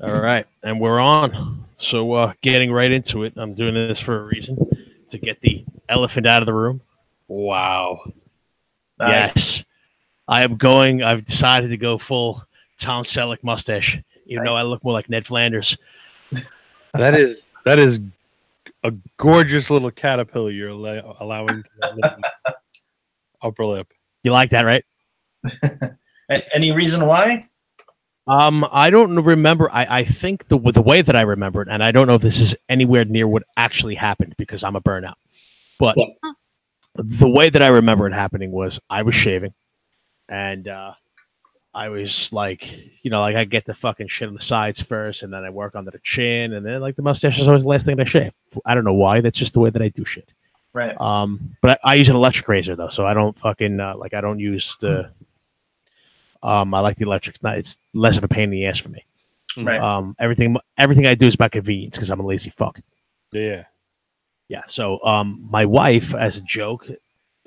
All right, and we're on. So, getting right into it, I'm doing this for a reason to get the elephant out of the room. Wow. Nice. Yes, I am going. I've decided to go full Tom Selleck mustache, even though I look more like Ned Flanders. That is a gorgeous little caterpillar you're allowing to live in the upper lip. You like that, right? Any reason why? I don't remember. I think the way that I remember it, and I don't know if this is anywhere near what actually happened because I'm a burnout. But the way that I remember it happening was I was shaving, and I was like, like I get the fucking shit on the sides first, and then I work under the chin, and then like the mustache is always the last thing that I shave. I don't know why. That's just the way that I do shit. Right. But I use an electric razor though, so I don't fucking I don't use the. I like the electric. It's less of a pain in the ass for me. Right. Everything I do is about convenience because I'm a lazy fuck. Yeah. Yeah. So my wife, as a joke,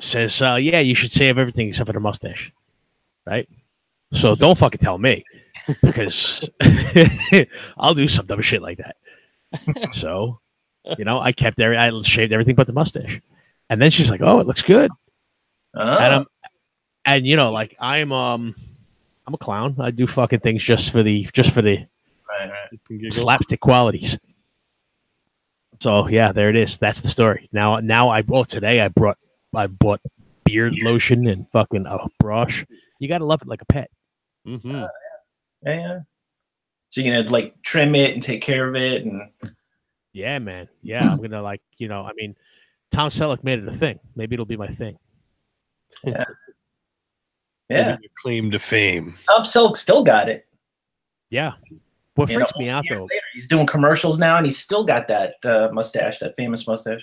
says, "Yeah, you should shave everything except for the mustache." Right. So don't fucking tell me because I'll do some dumb shit like that. So, I shaved everything but the mustache, and then she's like, "Oh, it looks good," and I'm a clown. I do fucking things just for the Right. slapstick qualities. So yeah, there it is. That's the story. Now today I bought beard lotion and fucking a brush. You gotta love it like a pet. Mm-hmm. Yeah. So you're gonna like trim it and take care of it, and Yeah, man. Yeah, I'm gonna Tom Selleck made it a thing. Maybe it'll be my thing. yeah. Your claim to fame. Tom Selleck still got it. Yeah. What freaks me out years though, later, he's doing commercials now, and he's still got that mustache, that famous mustache.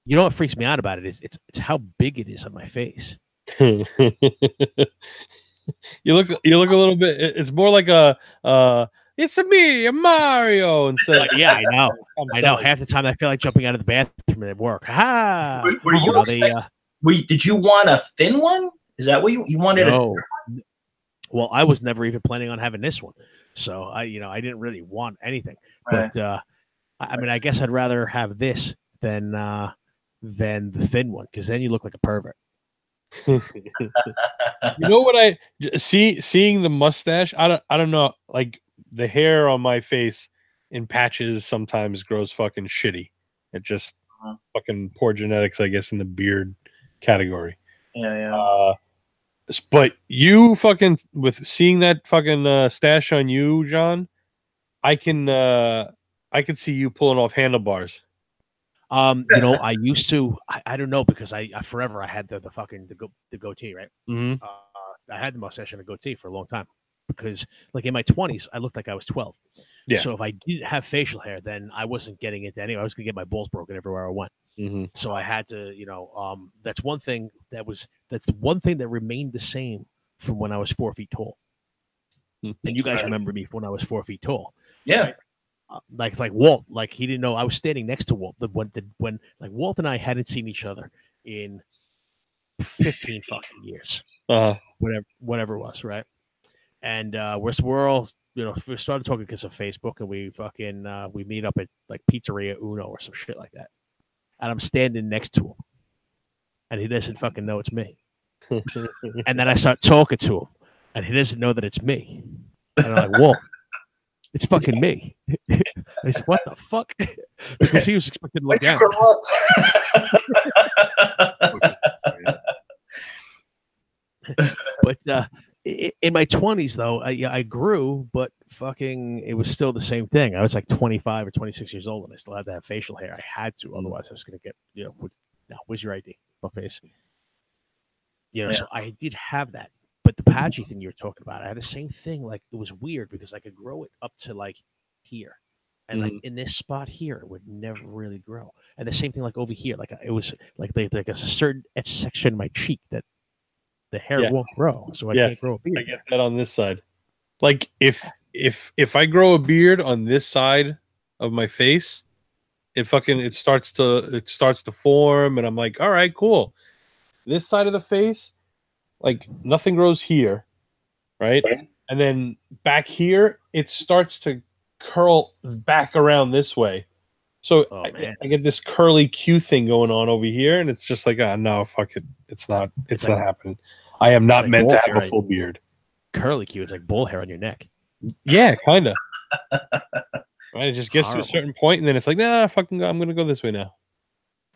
you know what freaks me out about it is it's how big it is on my face. You look a little bit. It's more like it's me, Mario. Instead, Yeah, I know. I know. Half the time I feel like jumping out of the bathroom at work. Ha! Did you want a thin one? Is that what you wanted? No. Well, I was never even planning on having this one, so I didn't really want anything. Right. But I guess I'd rather have this than the thin one because then you look like a pervert. You know what I seeing the mustache? I don't know. Like the hair on my face in patches sometimes grows fucking shitty. It just fucking poor genetics, I guess, in the beard category. Yeah. But you fucking with seeing that fucking stash on you, John, I can see you pulling off handlebars. I used to. I don't know because I forever I had the goatee, right? Mm-hmm. I had the mustache and a goatee for a long time because, like in my 20s, I looked like I was 12. Yeah. So if I didn't have facial hair, then I wasn't getting into any. I was gonna get my balls broken everywhere I went. Mm-hmm. So I had to, that's one thing that's the one thing that remained the same from when I was 4 feet tall. And you guys remember me when I was 4 feet tall. Yeah. Right? Like Walt, like he didn't know I was standing next to Walt. When like Walt and I hadn't seen each other in 15 fucking years. Whatever it was, right? And we're all we started talking because of Facebook, and we fucking we meet up at like Pizzeria Uno or some shit like that. And I'm standing next to him, and he doesn't fucking know it's me. And then I start talking to him, and he doesn't know that it's me. And I'm like, whoa, it's fucking me. And he's like, what the fuck? Because he was expecting to look down. But in my 20s, though, I grew, but fucking, it was still the same thing. I was like 25 or 26 years old, and I still had to have facial hair. I had to, otherwise I was going to get, now, where's your ID? What face? So I did have that. But the patchy thing you were talking about, I had the same thing. Like, it was weird because I could grow it up to like here. And like in this spot here, it would never really grow. And the same thing like over here. Like, it was like a certain etch section in my cheek that the hair won't grow, so I can't grow a beard. I get that on this side. Like if I grow a beard on this side of my face, it starts to form, and I'm like, all right, cool. This side of the face, like nothing grows here, right? And then back here, it starts to curl back around this way. So I get this curly Q thing going on over here, and it's just like, no, fuck it. It's not happening. I am not meant to have a full beard. Curly Q, it's like bull hair on your neck. Yeah, kind of. Right, it just gets to a certain point, and then it's like, nah, fucking, I'm gonna go this way now.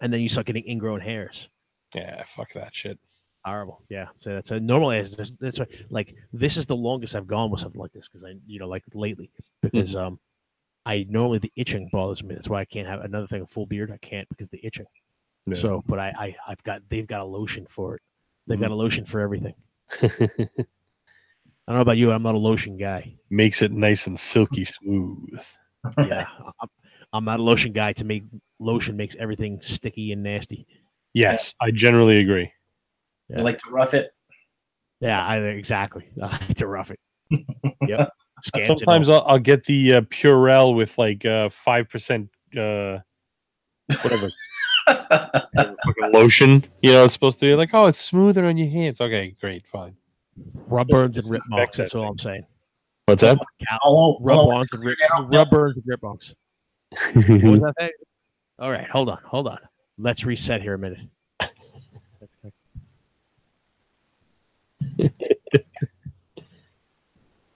And then you start getting ingrown hairs. Yeah, fuck that shit. Horrible. Yeah. So that's normally that's like this is the longest I've gone with something like this because like lately because I normally the itching bothers me. That's why I can't have another thing, a full beard. I can't because the itching. Yeah. So, but they've got a lotion for it. They've got a lotion for everything. I don't know about you. I'm not a lotion guy. Makes it nice and silky smooth. Yeah, I'm not a lotion guy. To make lotion makes everything sticky and nasty. Yes, I generally agree. Yeah. You like to rough it? Yeah, exactly. I like to rough it. Yep. Sometimes I'll get the Purell with like 5% whatever lotion. It's supposed to be like, oh, it's smoother on your hands. Okay, great, fine. Rub burns and rip marks. That's all I'm saying. What's that? Rub burns and rip marks. What was that thing? All right, hold on. Let's reset here a minute.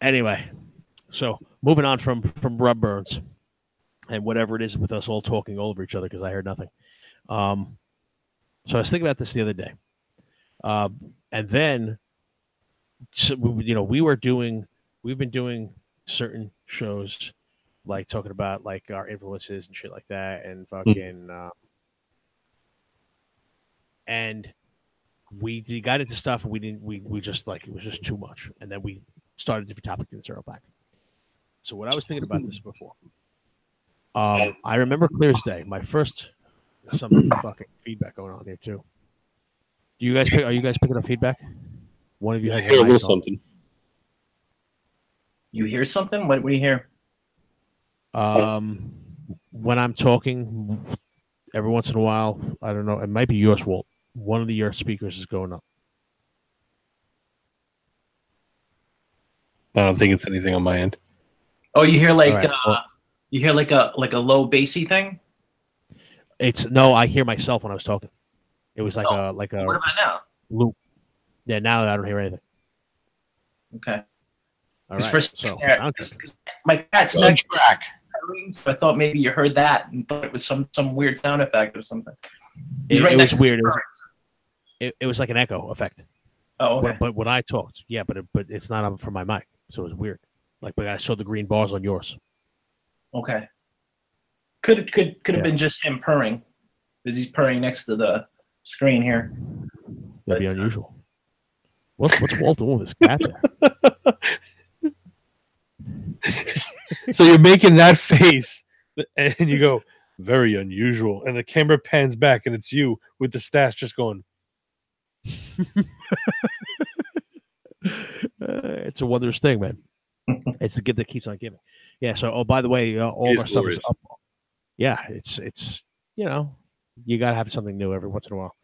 Anyway, so moving on from rub burns and whatever it is with us all talking over each other because I heard nothing. So I was thinking about this the other day, and then we've been doing certain shows like talking about like our influences and shit like that, and fucking and we got into stuff and we just like it was just too much, and then we started a different topic and circle back. So what I was thinking about this before, I remember clear as day my first some fucking feedback going on here too. Are you guys picking up feedback? One of you has a little something. You hear something? What do you hear? When I'm talking, every once in a while, I don't know. It might be yours, Walt. One of your speakers is going up. I don't think it's anything on my end. Oh, you hear like a low bassy thing? I hear myself when I was talking. It was like a What about now? Loop. Yeah, now I don't hear anything. Okay. All right. So my cat's next track. So I thought maybe you heard that and thought it was some weird sound effect or something. It was weird. It was like an echo effect. Oh, okay. But when I talked, yeah, but it's not up from my mic, so it was weird. Like, but I saw the green bars on yours. Okay. Could have been just him purring, because he's purring next to the screen here. That'd be unusual. What's Walt doing with his cat there? So you're making that face, and you go, very unusual, and the camera pans back, and it's you with the stash just going. It's a wondrous thing, man. It's the gift that keeps on giving. Yeah. So, by the way, all of our stuff is up. Yeah, it's you gotta have something new every once in a while.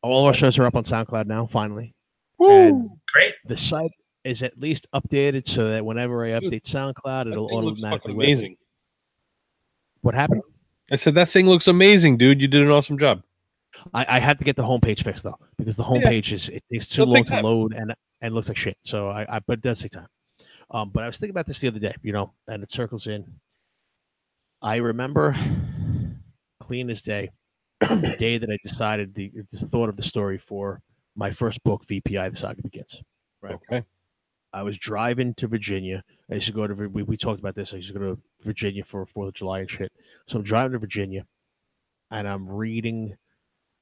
All our shows are up on SoundCloud now. Finally, woo! Great. The site is at least updated so that whenever I update SoundCloud, it'll automatically amazing. What happened? I said that thing looks amazing, dude. You did an awesome job. I had to get the homepage fixed though, because the homepage it takes too long to load and looks like shit. So but it does take time. But I was thinking about this the other day, and it circles in. I remember clean as day, the day that I decided the thought of the story for my first book, VPI: The Saga Begins. Right. Okay. I was driving to Virginia. I used to go to we talked about this. I used to go to Virginia for 4th of July and shit. So I'm driving to Virginia, and I'm reading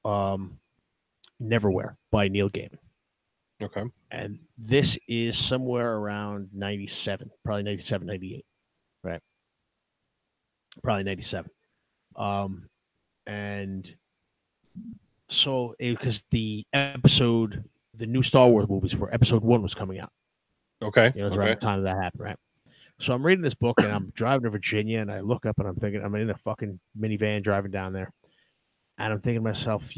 Neverwhere by Neil Gaiman. Okay. And this is somewhere around 97, probably 97, 98. Right. Probably 97. And so because the new Star Wars movies were episode 1 was coming out. Okay. It was around the time that happened, right? So I'm reading this book and I'm driving to Virginia and I look up and I'm thinking, I'm in a fucking minivan driving down there. And I'm thinking to myself,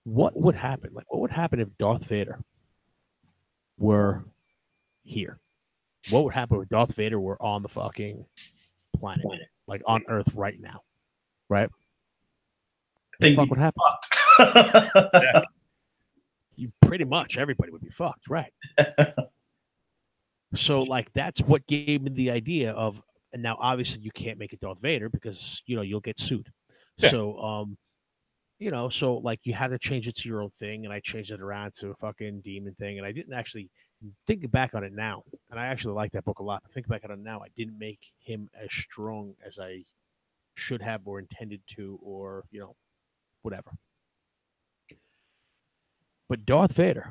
what would happen? Like, what would happen if Darth Vader were here? What would happen if Darth Vader were on the fucking planet, like on Earth right now, right? What the fuck would happen? You pretty much everybody would be fucked, right? So like that's what gave me the idea of, and now obviously you can't make it Darth Vader because you'll get sued. Yeah. So so like you had to change it to your own thing, and I changed it around to a fucking demon thing, and I didn't actually think back on it now, and I actually like that book a lot. But think back on it now, I didn't make him as strong as I should have or intended to, or whatever. But Darth Vader,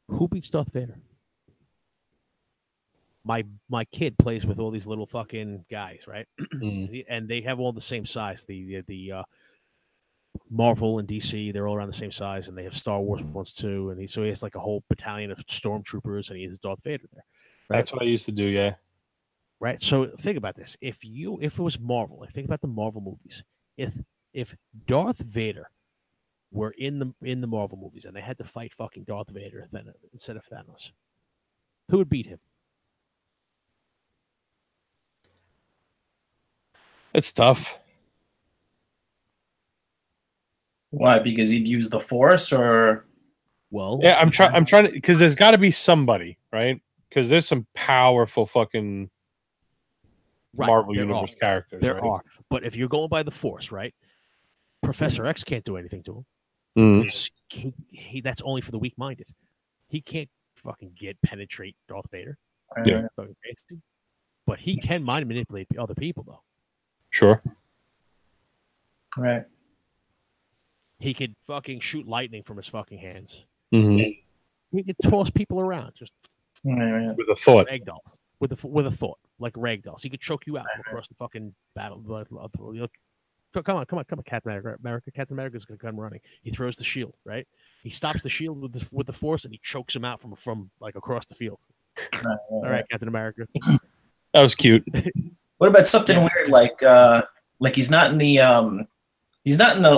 who beats Darth Vader? My kid plays with all these little fucking guys, right? And they have all the same size. The Marvel and DC, they're all around the same size, and they have Star Wars ones too. And he has like a whole battalion of stormtroopers, and he has Darth Vader there. Right? That's what I used to do, yeah. Right. So think about this: if it was Marvel, think about the Marvel movies. If Darth Vader were in the Marvel movies and they had to fight fucking Darth Vader instead of Thanos, who would beat him? It's tough. Why? Because he'd use the Force, or yeah, I'm trying to, because there's got to be somebody, right? Because there's some powerful fucking Marvel Universe characters. There are, but if you're going by the Force, right? Professor X can't do anything to him. He that's only for the weak-minded. He can't fucking penetrate Darth Vader. Yeah. But he can mind manipulate other people, though. Sure. Right. He could fucking shoot lightning from his fucking hands. He could toss people around just with a thought. Ragdolls. With a thought, like ragdolls. He could choke you out from across the fucking battle. Come on, Captain America. Captain America's gonna come running. He throws the shield, right? He stops the shield with the Force, and he chokes him out from like across the field. All right, Captain America. That was cute. What about something weird like he's not in the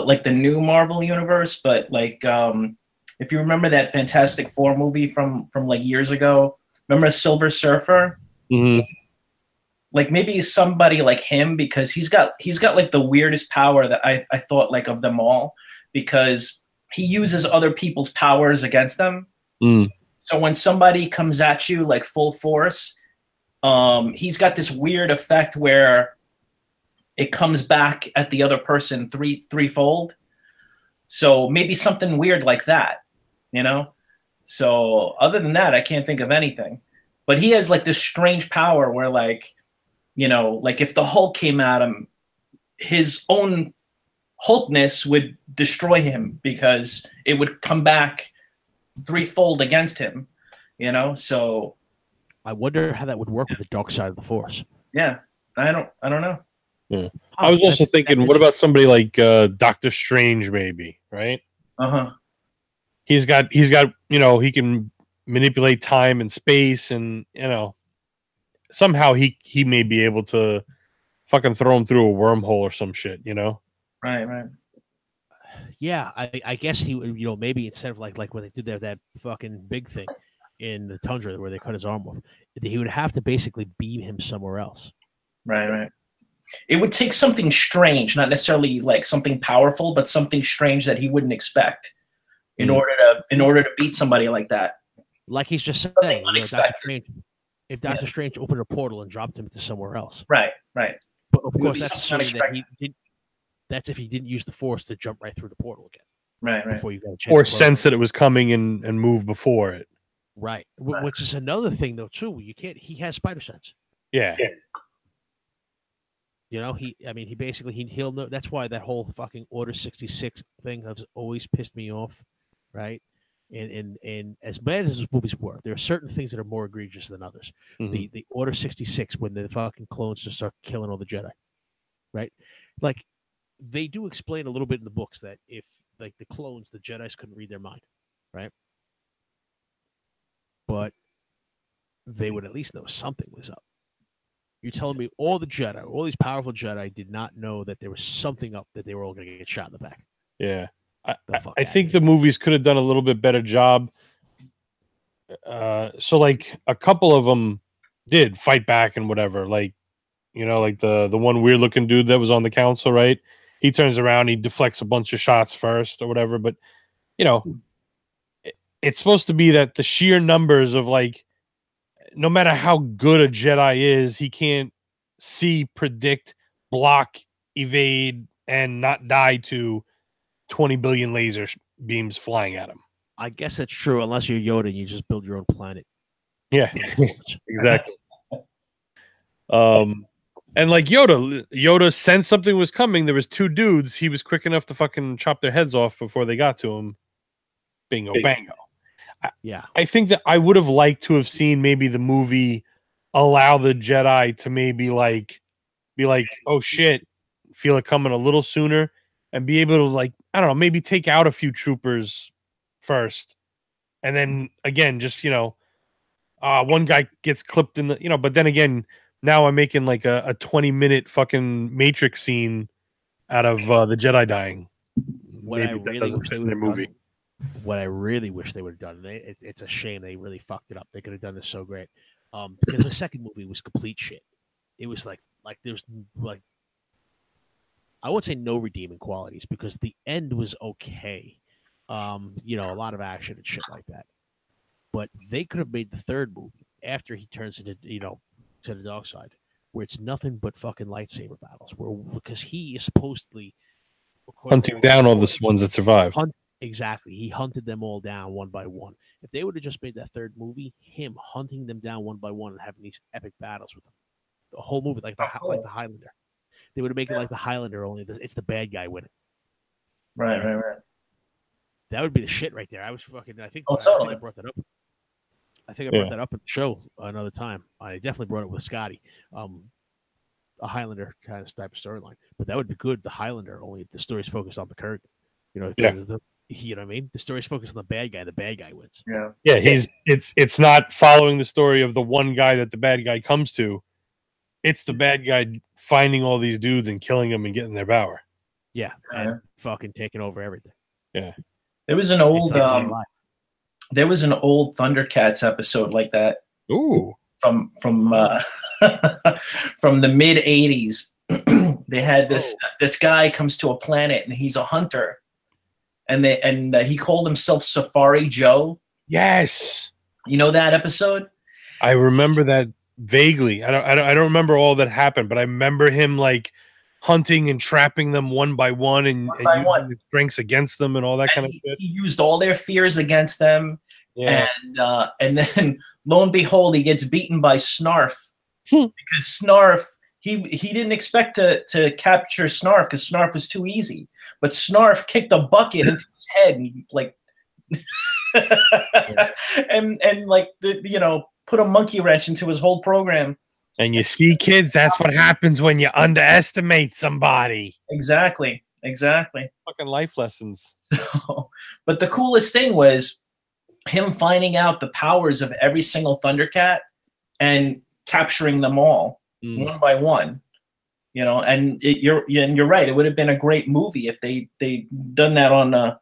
like the new Marvel universe, but like if you remember that Fantastic Four movie from like years ago, remember Silver Surfer? Like maybe somebody like him, because he's got like the weirdest power that I thought like of them all, because he uses other people's powers against them. So when somebody comes at you like full force, he's got this weird effect where it comes back at the other person threefold. So maybe something weird like that, So other than that, I can't think of anything. But he has like this strange power where like, like if the Hulk came at him, his own Hulkness would destroy him because it would come back threefold against him, So I wonder how that would work with the dark side of the Force. Yeah, I don't know. Yeah. I was also thinking, what about somebody like Doctor Strange, maybe, right? He's got he can manipulate time and space, and somehow he may be able to fucking throw him through a wormhole or some shit, Right. Yeah, I guess he maybe instead of like when they did that fucking big thing in the tundra where they cut his arm off, he would have to basically beam him somewhere else. Right. It would take something strange, not necessarily like something powerful, but something strange that he wouldn't expect in order to beat somebody like that. Like he's just saying, if Doctor Strange opened a portal and dropped him to somewhere else. Right. But of course, that's assuming that he did. That's if he didn't use the Force to jump right through the portal again. Right. Before you got a chance. Or sense that it was coming and move before it. Right. Which is another thing, though, too. He has spider sense. Yeah. He basically he'll know. That's why that whole fucking Order 66 thing has always pissed me off, right? And as bad as those movies were, there are certain things that are more egregious than others. The Order 66, when the fucking clones just start killing all the Jedi, right? Like they do explain a little bit in the books that if like the clones, the Jedis couldn't read their mind, right? But they would at least know something was up. You're telling me all the Jedi, all these powerful Jedi did not know that there was something up, that they were all going to get shot in the back. Yeah. I think the movies could have done a little bit better job So like a couple of them did fight back and whatever. Like, you know, like the one weird looking dude that was on the council, right? He turns around, he deflects a bunch of shots first or whatever. But you know, it's supposed to be that the sheer numbers of like, no matter how good a Jedi is, he can't see, predict, block, evade, and not die to 20 billion laser beams flying at him. I guess that's true, unless you're Yoda and you just build your own planet. Yeah, exactly. And like Yoda sensed something was coming. There was two dudes. He was quick enough to fucking chop their heads off before they got to him. Bingo, bango. Yeah, I think that I would have liked to have seen maybe the movie allow the Jedi to maybe like be like, oh shit, feel it coming a little sooner, and be able to like, I don't know, maybe take out a few troopers first, and then again, just one guy gets clipped in the, but then again, now I'm making like a 20-minute fucking Matrix scene out of the Jedi dying. What Maybe I that really doesn't wish fit they in would their have movie. done, what I really wish they would have done, it's a shame they really fucked it up. They could have done this so great, because the second movie was complete shit. It was like there's like, I won't say no redeeming qualities, because the end was okay. A lot of action and shit like that. But they could have made the third movie after he turns into, to the dark side, where it's nothing but fucking lightsaber battles. Because he is supposedly Hunting down all the ones that survived. Exactly. He hunted them all down one by one. If they would have just made that third movie, him hunting them down one by one and having these epic battles with them, the whole movie, like the Highlander, they would have made it like the Highlander, only it's the bad guy winning. Right. That would be the shit right there. I think totally. I brought that up. I think I brought that up in the show another time. I definitely brought it with Scotty. A Highlander kind of type of storyline, but that would be good. The Highlander, only the story's focused on the Kurgan. You know what I mean? The story's focused on the bad guy. The bad guy wins. Yeah. It's not following the story of the one guy that the bad guy comes to. It's the bad guy finding all these dudes and killing them and getting their power. Yeah, and fucking taking over everything. Yeah. There was an old Thundercats episode like that. Ooh. From from the mid '80s. They had this guy comes to a planet and he's a hunter, and he called himself Safari Joe. Yes. You know that episode? I remember that vaguely. I don't remember all that happened, but I remember him like hunting and trapping them one by one and using his strengths against them and all that kind of shit. He used all their fears against them. Yeah. And then lo and behold, he gets beaten by Snarf. Because Snarf, he didn't expect to capture Snarf because Snarf was too easy. But Snarf kicked a bucket into his head and like and like put a monkey wrench into his whole program. And you see, kids, that's what happens when you underestimate somebody. Exactly. Fucking life lessons. But the coolest thing was him finding out the powers of every single Thundercat and capturing them all one by one. And you're right. It would have been a great movie if they done that on a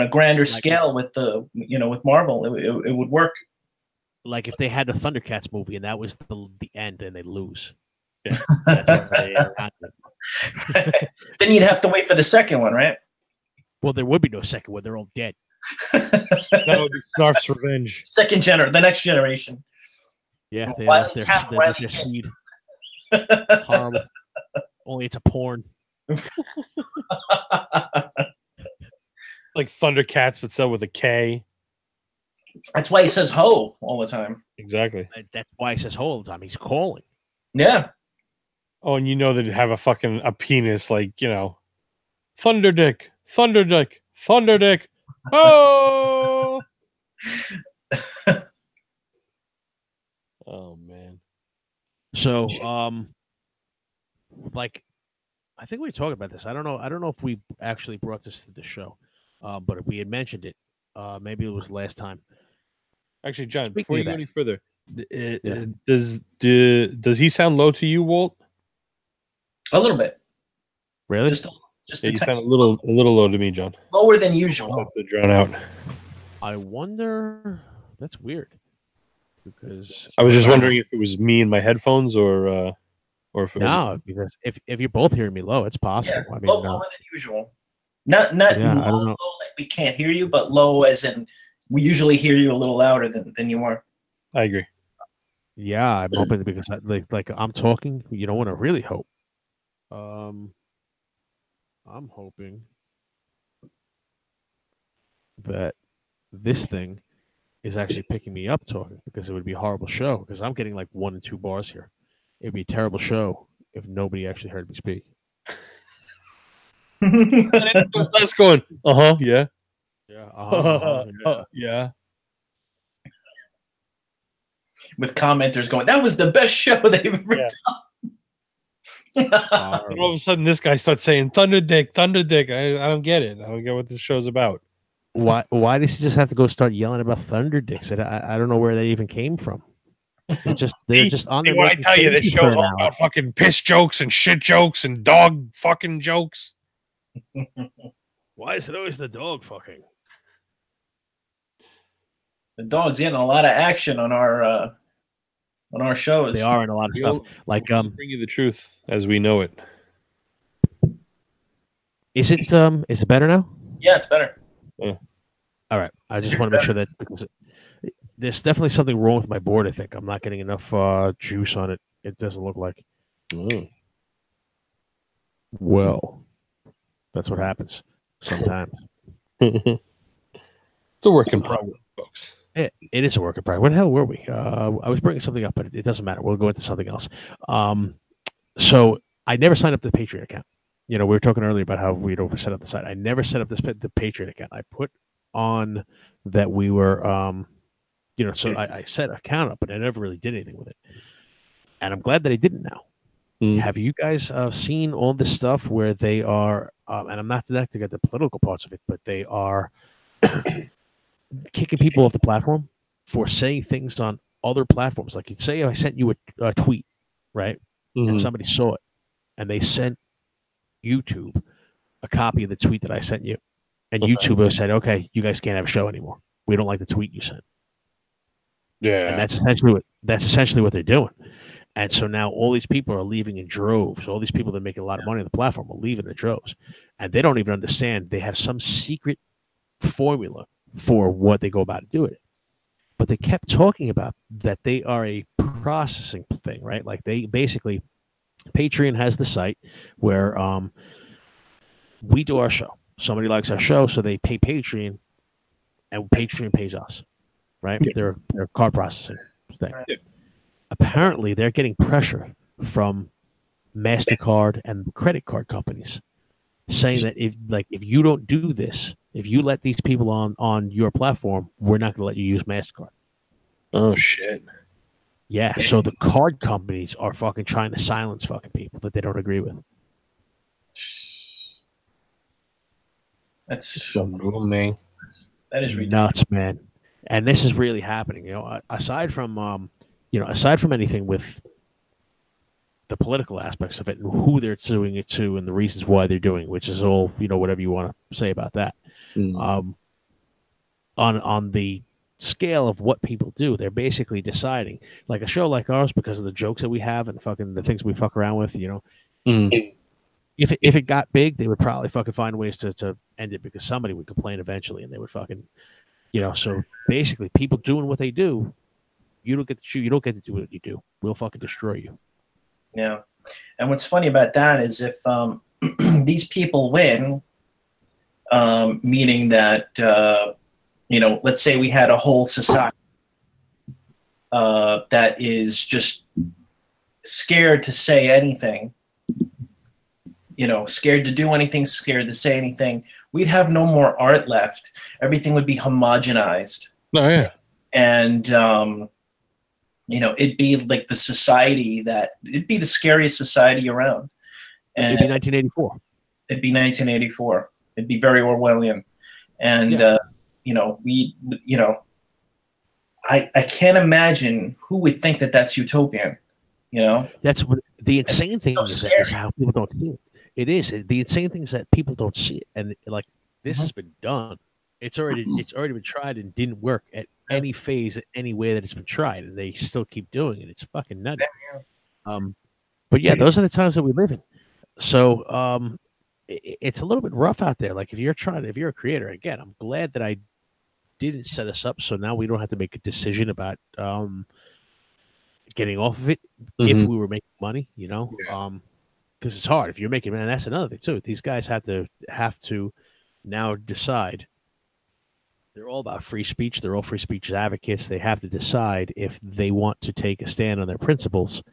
grander scale with with Marvel. It would work. Like if they had the Thundercats movie and that was the end and they lose. Yeah. Then you'd have to wait for the second one, right? Well, there would be no second one. They're all dead. That would be Snarf's revenge. The next generation. Yeah, they left their seed. Horrible. Only it's a porn. Like Thundercats, but spelled with a K. That's why he says ho all the time. Exactly. That's why he says ho all the time. He's calling. Yeah. Oh, and they'd have a penis, like, Thunderdick, Thunderdick, Thunderdick. Oh! Oh, man. So, I think we talked about this. I don't know if we actually brought this to the show, but if we had mentioned it, maybe it was last time. Actually, John, before you go any further, does he sound low to you, Walt? A little bit. Really? Just you sound a little low to me, John. Lower than usual. To drown out. I wonder. That's weird. because I was just wondering if it was me and my headphones or if it was because if you're both hearing me low, it's possible. Yeah, I mean, lower than usual. Not yeah, low, I don't know. low like we can't hear you, but low as in we usually hear you a little louder than you are. I agree. Yeah, I'm hoping because like I'm talking. You don't want to really hope. I'm hoping that this thing is actually picking me up talking because it would be a horrible show because I'm getting like 1 and 2 bars here. It'd be a terrible show if nobody actually heard me speak. Just us going, yeah. Yeah, yeah. With commenters going, that was the best show they've ever done. And all of a sudden, this guy starts saying "Thunder Dick." I don't get it. I don't get what this show's about. Why does he just have to go start yelling about Thunder Dicks? I don't know where that even came from. They're just on there. When I tell you this show's all about fucking piss jokes and shit jokes and dog fucking jokes. Why is it always the dog fucking? The dog's getting a lot of action on our shows. They are in a lot of stuff. Like bring you the truth as we know it. Is it better now? Yeah, it's better. Yeah. All right. I just want to make sure that because there's definitely something wrong with my board. I think I'm not getting enough juice on it. It doesn't look like. Well, that's what happens sometimes. It's a work in progress, folks. It is a work in progress. Where the hell were we? I was bringing something up, but it doesn't matter. We'll go into something else. So I never signed up to the Patreon account. We were talking earlier about how we'd set up the site. I never set up the Patreon account. I put on that we were, so I set an account up, but I never really did anything with it. And I'm glad that I didn't now. Have you guys seen all this stuff where they are, and I'm not to get the political parts of it, but they are kicking people off the platform for saying things on other platforms. Like, you'd say I sent you a tweet, right? And somebody saw it, and they sent YouTube a copy of the tweet that I sent you, and YouTube said, "Okay, you guys can't have a show anymore. We don't like the tweet you sent." Yeah, and that's essentially what they're doing. And so now all these people are leaving in droves. All these people that make a lot of money on the platform are leaving in droves, and they don't even understand. They have some secret formula for what they go about doing it. But they kept talking about that they are a processing thing, right? Like they basically, Patreon has the site where we do our show. Somebody likes our show, so they pay Patreon, and Patreon pays us, right? They're card processing thing. Apparently, they're getting pressure from MasterCard and credit card companies saying that if you don't do this, if you let these people on your platform, we're not going to let you use MasterCard. Oh, shit. Yeah, so the card companies are fucking trying to silence fucking people that they don't agree with. That's brutal, man. That is ridiculous. Nuts, man. And this is really happening. Aside from anything with the political aspects of it and who they're doing it to and the reasons why they're doing it, which is all, whatever you want to say about that. On the scale of what people do, they're basically deciding, like a show like ours, because of the jokes that we have and fucking the things we fuck around with, if it got big, they would probably fucking find ways to end it because somebody would complain eventually and they would fucking, so basically people doing what they do, you don't get to shoot, you don't get to do what you do. We'll fucking destroy you. Yeah. And what's funny about that is if these people win, meaning that, let's say we had a whole society that is just scared to say anything, scared to do anything, scared to say anything, we'd have no more art left. Everything would be homogenized. Oh, yeah. And, it'd be like the society it'd be the scariest society around. And it'd be 1984. It'd be 1984. It'd be very Orwellian. And, I can't imagine who would think that that's utopian, That's what the insane thing is how people don't see it. It is. The insane thing is that people don't see it. And like, this has been done it's already been tried and didn't work at any phase, any way that it's been tried, and they still keep doing it. It's fucking nutty. But yeah, those are the times that we live in. So it's a little bit rough out there. Like if you're a creator, again, I'm glad that I didn't set us up so now we don't have to make a decision about getting off of it if we were making money, you know. Because it's hard if you're making money. That's another thing too. These guys have to now decide. They're all about free speech. They're all free speech advocates. They have to decide if they want to take a stand on their principles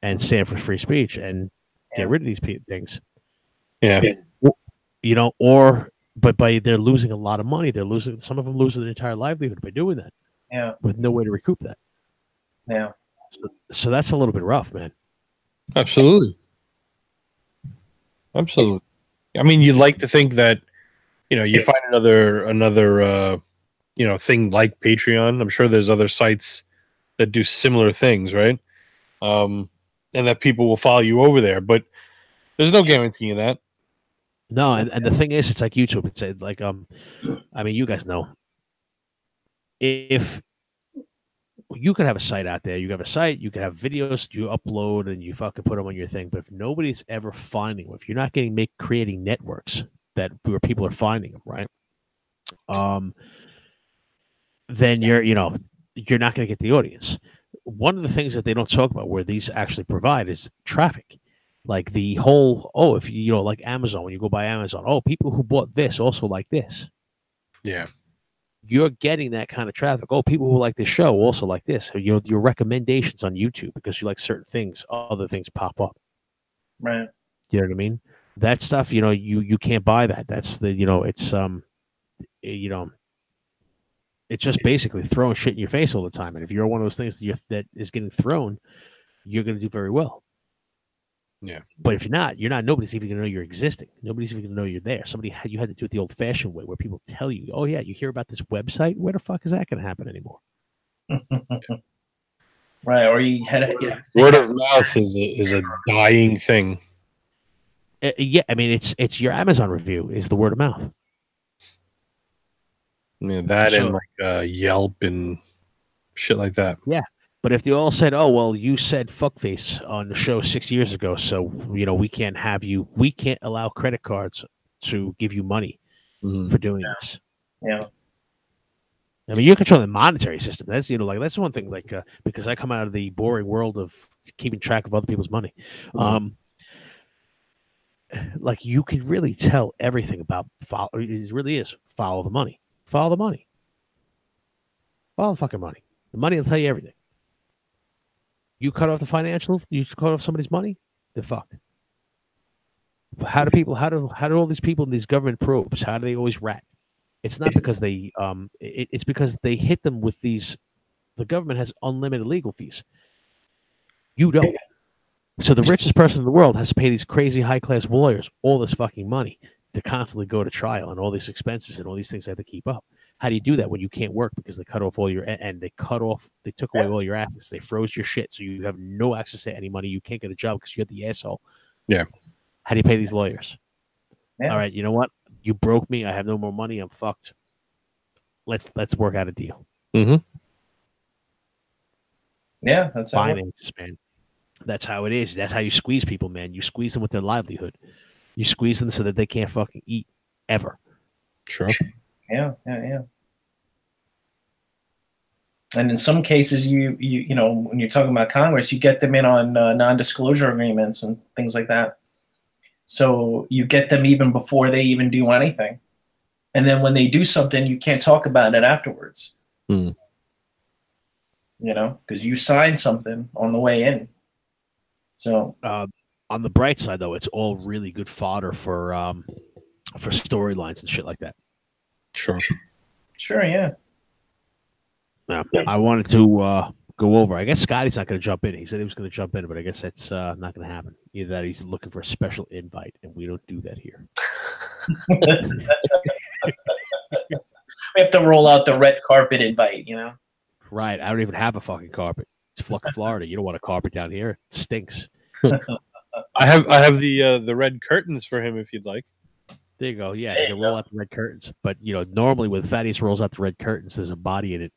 and stand for free speech and get rid of these things. Yeah. You know, but they're losing a lot of money. Some of them losing their entire livelihood by doing that. Yeah. With no way to recoup that. Yeah. So that's a little bit rough, man. Absolutely. I mean, you'd like to think that, you know, you find another thing like Patreon. I'm sure there's other sites that do similar things, right? And that people will follow you over there, but there's no guarantee of that. No, and the thing is, it's like YouTube. It's like I mean, you guys know, if you could have a site out there, you have a site, you can have videos you upload and you fucking put them on your thing. But if nobody's ever finding them, if you're not creating networks where people are finding them, right? Then you're not going to get the audience. One of the things that they don't talk about where these actually provide is traffic. Like the whole, if like Amazon, when you go by Amazon, people who bought this also like this. Yeah. You're getting that kind of traffic. People who like this show also like this. Your recommendations on YouTube because you like certain things, other things pop up. Right. You know what I mean? That stuff, you can't buy that. That's it's just basically throwing shit in your face all the time. And if you're one of those things that is getting thrown, you're going to do very well. Yeah. But if you're not, nobody's even going to know you're existing. Nobody's even going to know you're there. You had to do it the old fashioned way where people tell you, oh yeah, you hear about this website. Where the fuck is that going to happen anymore? Right. Or you had word of mouth is a dying thing. Yeah. I mean, it's your Amazon review is the word of mouth. Yeah. That and like Yelp and shit like that. Yeah. But if they all said, "Oh, well, you said fuckface on the show 6 years ago, so we can't have you. We can't allow credit cards to give you money for doing this." Yeah. I mean, you're controlling the monetary system. That's that's one thing. Like because I come out of the boring world of keeping track of other people's money, like you can really tell everything about follow. It really is follow the money. Follow the money. Follow the fucking money. The money will tell you everything. You cut off the financial, you cut off somebody's money, they're fucked. How do all these people in these government probes, how do they always rat? It's not because they it's because they hit them with these. The government has unlimited legal fees. You don't. So the richest person in the world has to pay these crazy high class lawyers all this fucking money to constantly go to trial and all these expenses and all these things they have to keep up. How do you do that when you can't work because they cut off all your they took away all your assets, they froze your shit, so you have no access to any money, you can't get a job because you're the asshole. Yeah. How do you pay these lawyers? Yeah. All right, you know what? You broke me. I have no more money. I'm fucked. Let's work out a deal. Mm-hmm. Yeah, that's finances, man. That's how it is. That's how you squeeze people, man. You squeeze them with their livelihood. You squeeze them so that they can't fucking eat ever. Sure. Yeah. And in some cases, you when you're talking about Congress, you get them in on non-disclosure agreements and things like that. So you get them even before they even do anything. And then when they do something, you can't talk about it afterwards. Mm. Because you signed something on the way in. So on the bright side, though, it's all really good fodder for storylines and shit like that. Sure, yeah. Now, I wanted to go over. I guess Scotty's not going to jump in. He said he was going to jump in, but I guess that's not going to happen. Either that, he's looking for a special invite, and we don't do that here. We have to roll out the red carpet invite, Right. I don't even have a fucking carpet. It's fucking Florida. You don't want a carpet down here. It stinks. I have the red curtains for him if you'd like. There you go. Yeah, they can roll out the red curtains. But, you know, normally when Thaddeus rolls out the red curtains, there's a body in it.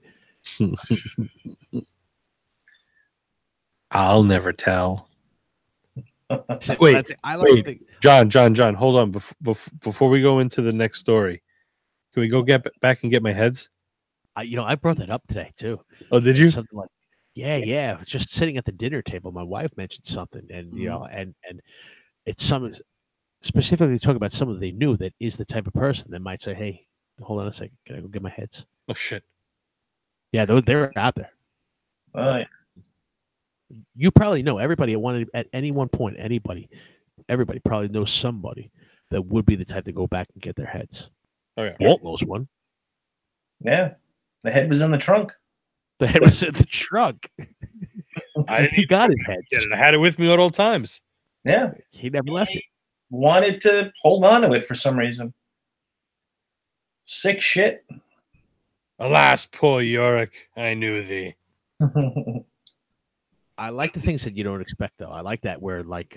I'll never tell. Wait, John, hold on. Before we go into the next story, can we go back and get my heads? I brought that up today, too. Oh, did you? Something like, yeah. Just sitting at the dinner table, my wife mentioned something, and, you know, and it's some specifically talking about someone they knew that is the type of person that might say, hey, hold on a second, can I go get my heads? Oh, shit. Yeah, they're out there. Yeah. You probably know everybody at any one point, everybody probably knows somebody that would be the type to go back and get their heads. Oh, yeah. Walt knows one. Yeah. The head was in the trunk. The head was in the trunk. He got his head. I had it with me at all times. Yeah. He never left it. Wanted to hold on to it for some reason. Sick shit. Alas, poor Yorick, I knew thee. I like the things that you don't expect, though. I like that where, like,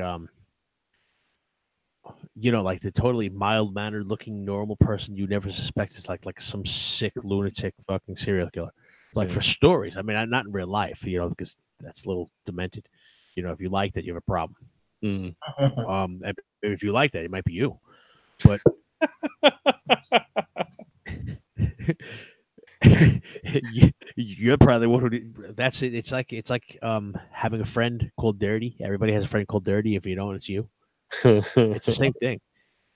you know, like the totally mild-mannered looking normal person you never suspect is like some sick lunatic fucking serial killer. Like for stories. I mean, not in real life, you know, because that's a little demented. You know, if you like that, you have a problem. If you like that, it might be you. But you're probably one who. That's it. It's like having a friend called Dirty. Everybody has a friend called Dirty. If you don't, it's you. It's the same thing.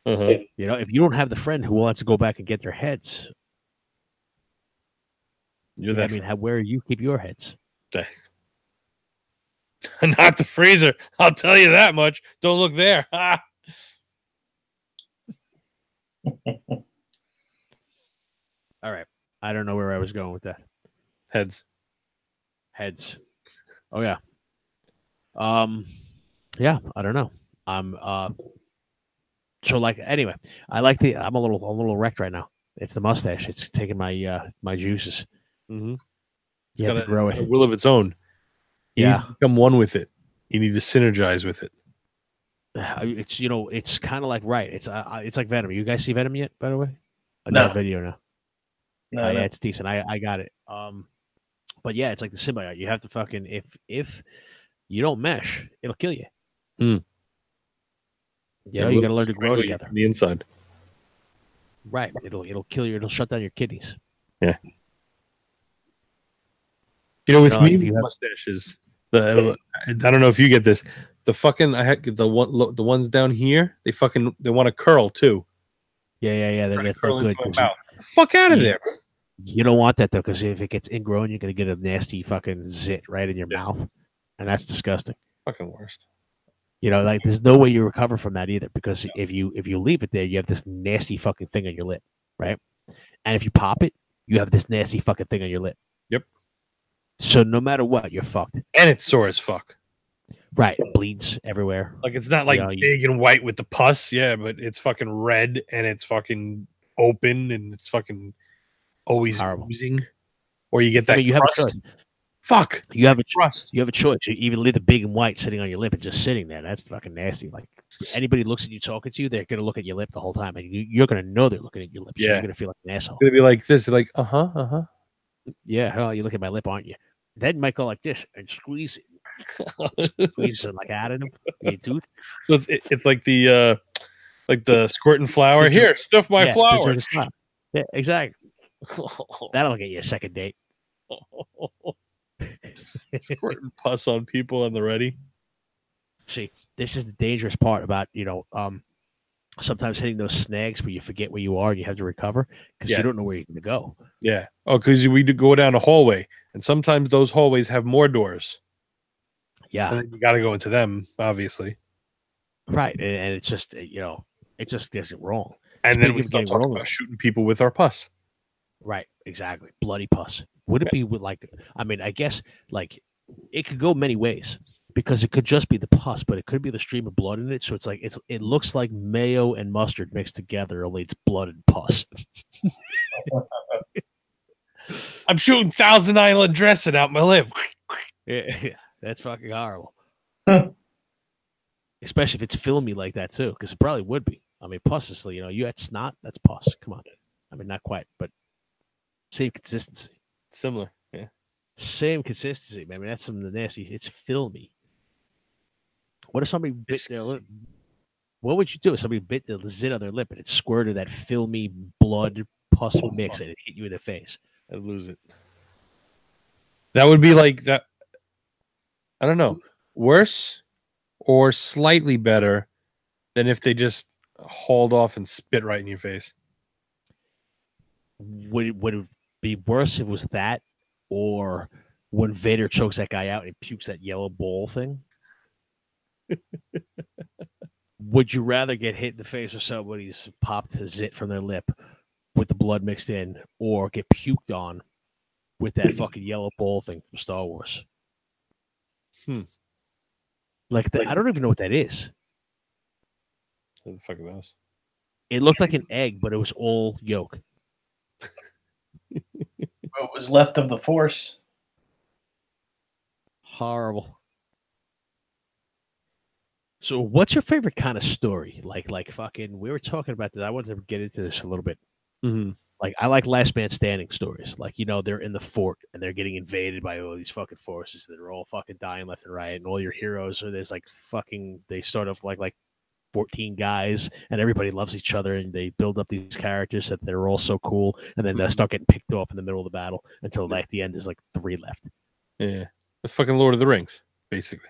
You know, if you don't have the friend who wants to go back and get their heads, where you keep your heads? Not the freezer. I'll tell you that much. Don't look there. All right. I don't know where I was going with that. Heads. Oh yeah. Yeah, I don't know. So like anyway, I'm a little wrecked right now. It's the mustache. It's taking my my juices. Mm-hmm. You have to grow it. A will of its own. You need to become one with it. You need to synergize with it. It's it's kind of like it's like Venom. You guys see Venom yet? By the way, no video now. No, yeah, it's decent. I got it. But yeah, it's like the symbiote. You have to fucking if you don't mesh, it'll kill you. You know, you got to learn to grow together. On the inside. Right. It'll kill you. It'll shut down your kidneys. Yeah. You know, with me, mustaches. I don't know if you get this. The fucking the ones down here. They want to curl too. Yeah. That's not good. Fuck out of there. You don't want that though, because if it gets ingrown, you're gonna get a nasty fucking zit right in your mouth, and that's disgusting. Fucking worst. You know, like there's no way you recover from that either, because if you leave it there, you have this nasty fucking thing on your lip, right? And if you pop it, you have this nasty fucking thing on your lip. Yep. So no matter what, you're fucked. And it's sore as fuck. Right. It bleeds everywhere. Like it's not like big and white with the pus, but it's fucking red and it's fucking open and it's fucking always oozing. Or you get that you have a choice. Fuck. You have a choice. You have a choice. You even leave the big and white sitting on your lip and just sitting there. That's fucking nasty. Like anybody looks at you talking to you, they're gonna look at your lip the whole time, and you're gonna know they're looking at your lips. So you're gonna feel like an asshole. It's gonna be like this, like Yeah, well, you look at my lip, aren't you? Then you might go like this and squeeze it. Squeeze it like out of them. Your tooth. So it's like the squirting flour. Here, stuff my flour. Yeah, exactly. That'll get you a second date. Squirting pus on people on the ready. See, this is the dangerous part about sometimes hitting those snags where you forget where you are and you have to recover because you don't know where you're going to go. Yeah. Oh, because we do go down a hallway, and sometimes those hallways have more doors. Yeah. And then you got to go into them, obviously. Right. And it's just, it just gets it wrong. And then we start talking about shooting people with our pus. Right. Exactly. Bloody pus. Would it be with I guess it could go many ways. Because it could just be the pus, but it could be the stream of blood in it. So it's like it looks like mayo and mustard mixed together, only it's blood and pus. I'm shooting Thousand Island dressing out my lip. Yeah, that's fucking horrible. Huh. Especially if it's filmy like that too, because it probably would be. I mean, Puss is, you know, you had snot. That's Puss. Come on. I mean, not quite, but same consistency. Similar. Yeah. Same consistency, man. I mean, that's some of the nasty. It's filmy. What if somebody bit their lip? What would you do if somebody bit the zit on their lip and it squirted that filmy blood pus mix and it hit you in the face? I'd lose it. That would be like that. I don't know. Worse or slightly better than if they just hauled off and spit right in your face. Would it be worse if it was that, or when Vader chokes that guy out and pukes that yellow ball thing? Would you rather get hit in the face with somebody's popped a zit from their lip with the blood mixed in, or get puked on with that fucking yellow ball thing from Star Wars? Like I don't even know what that is. What the fuck is that? It looked like an egg, but it was all yolk. What was left of the Force? Horrible. So, what's your favorite kind of story? Like fucking, we were talking about this. I wanted to get into this a little bit. Mm-hmm. Like, I like last man standing stories. Like, you know, they're in the fort and they're getting invaded by all these fucking forces that are all fucking dying left and right. And all your heroes are, there's like fucking, they start off like 14 guys and everybody loves each other and they build up these characters that they're all so cool. And then they start getting picked off in the middle of the battle until at the end there's like 3 left. Yeah. The fucking Lord of the Rings, basically.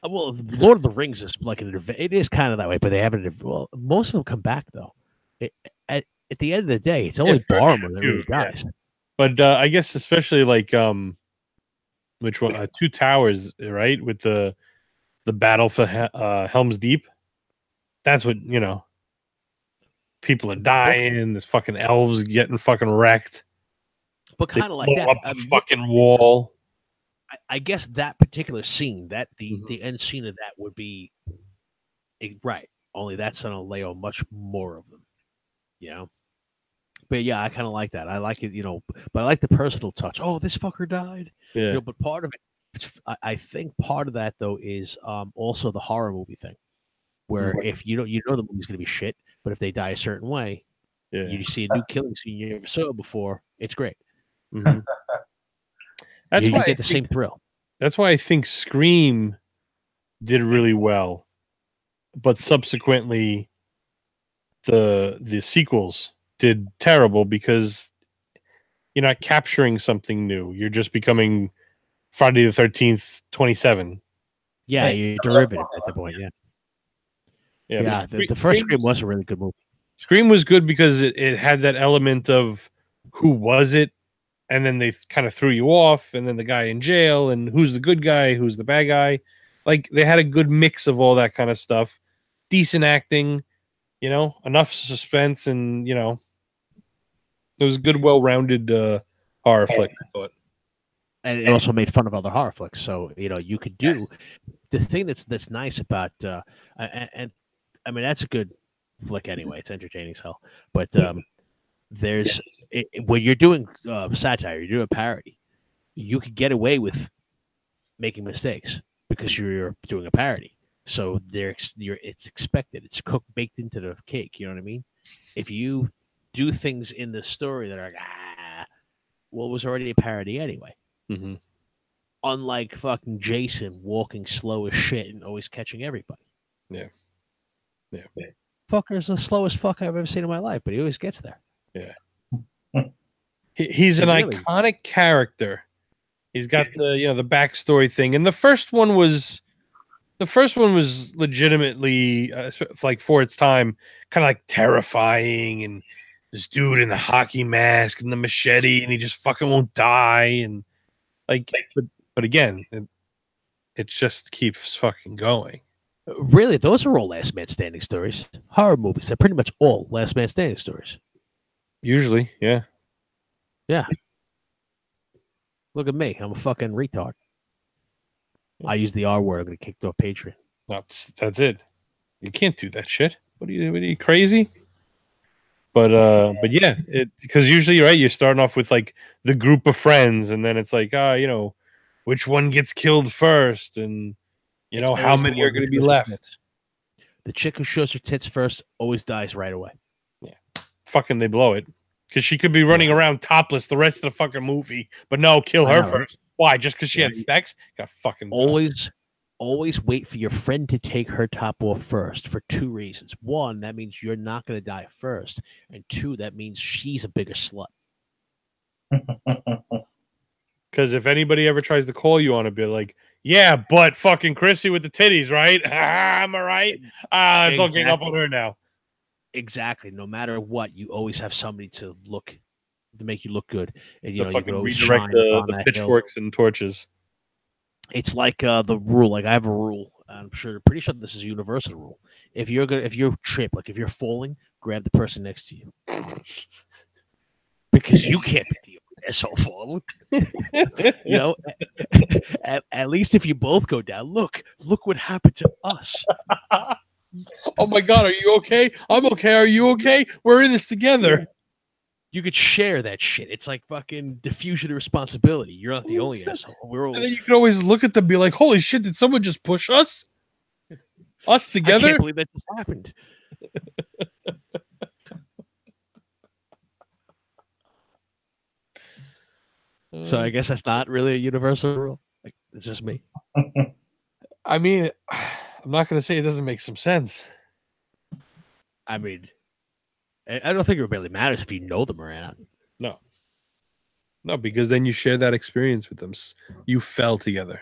Well, Lord of the Rings is like it is kind of that way, but they haven't. Well, most of them come back though. At the end of the day, it's only Boromir that really dies. Yeah. But I guess especially like which one? Two Towers, right? With the battle for Helm's Deep. That's what, you know. People are dying. There's fucking elves getting fucking wrecked. But kind of like that. Up the fucking wall. I guess that particular scene, that the end scene of that would be right. Only that's gonna lay on much more of them, you know. But yeah, I kind of like that. I like it, you know. But I like the personal touch. Oh, this fucker died. Yeah. You know, but part of it, I think part of that though is also the horror movie thing, where if you know the movie's gonna be shit, but if they die a certain way, you see a new killing scene you never saw before. It's great. Mm-hmm. That's why you get the same thrill. That's why I think Scream did really well, but subsequently the sequels did terrible because you're not capturing something new. You're just becoming Friday the 13th 27. Yeah, you're derivative at the point. Yeah. The first Scream was a really good movie. Scream was good because it had that element of who was it. And then they kind of threw you off, and then the guy in jail, and who's the good guy, who's the bad guy. Like, they had a good mix of all that kind of stuff. Decent acting, you know, enough suspense, and, you know, it was a good, well-rounded horror flick, I thought. And it also made fun of other horror flicks. So, you know, you could do the thing that's nice about, and I mean, that's a good flick anyway. It's entertaining as hell. But, there's when you're doing satire, you're doing parody, you could get away with making mistakes because you're doing a parody. So it's expected. It's baked into the cake. You know what I mean? If you do things in the story that are like, well, it was already a parody anyway. Mm-hmm. Unlike fucking Jason walking slow as shit and always catching everybody. Yeah. Fucker's the slowest fuck I've ever seen in my life, but he always gets there. Yeah. He's an iconic character. He's got the backstory thing, and the first one was legitimately like for its time kind of like terrifying, and this dude in the hockey mask and the machete, and he just fucking won't die, and like but again, it just keeps fucking going. Really, those are all last man standing stories. Horror movies, they're pretty much all last man standing stories. Usually, yeah. Look at me. I'm a fucking retard. I use the R word. I'm going to kick off Patreon. That's it. You can't do that shit. What are you crazy? But yeah, because usually, right, you're starting off with like the group of friends, and then it's like, you know, which one gets killed first, and you know how many are going to be left. The chick who shows her tits first always dies right away. Yeah. Fucking they blow it. Because she could be running around topless the rest of the fucking movie. But no, kill her first. Right? Why? Just because she had sex? Got fucking always wait for your friend to take her top off first for 2 reasons. 1, that means you're not going to die first. And 2, that means she's a bigger slut. Because if anybody ever tries to call you on it, be like, yeah, but fucking Chrissy with the titties, right? Am I right? It's all getting up on her now. Exactly. No matter what, you always have somebody to make you look good. And you fucking can redirect the pitchforks and torches. It's like the rule. Like I have a rule. I'm pretty sure this is a universal rule. If you're if you're falling, grab the person next to you. Because you can't be the asshole falling. At least if you both go down, look what happened to us. Oh my God, are you okay? I'm okay. Are you okay? We're in this together. You could share that shit. It's like fucking diffusion of responsibility. You're not the only asshole. And then you can always look at them and be like, holy shit, did someone just push us? Us together? I can't believe that just happened. So I guess that's not really a universal rule. Like, it's just me. I mean, I'm not going to say it doesn't make some sense. I mean, I don't think it really matters if you know them or not. No, because then you share that experience with them. You fell together.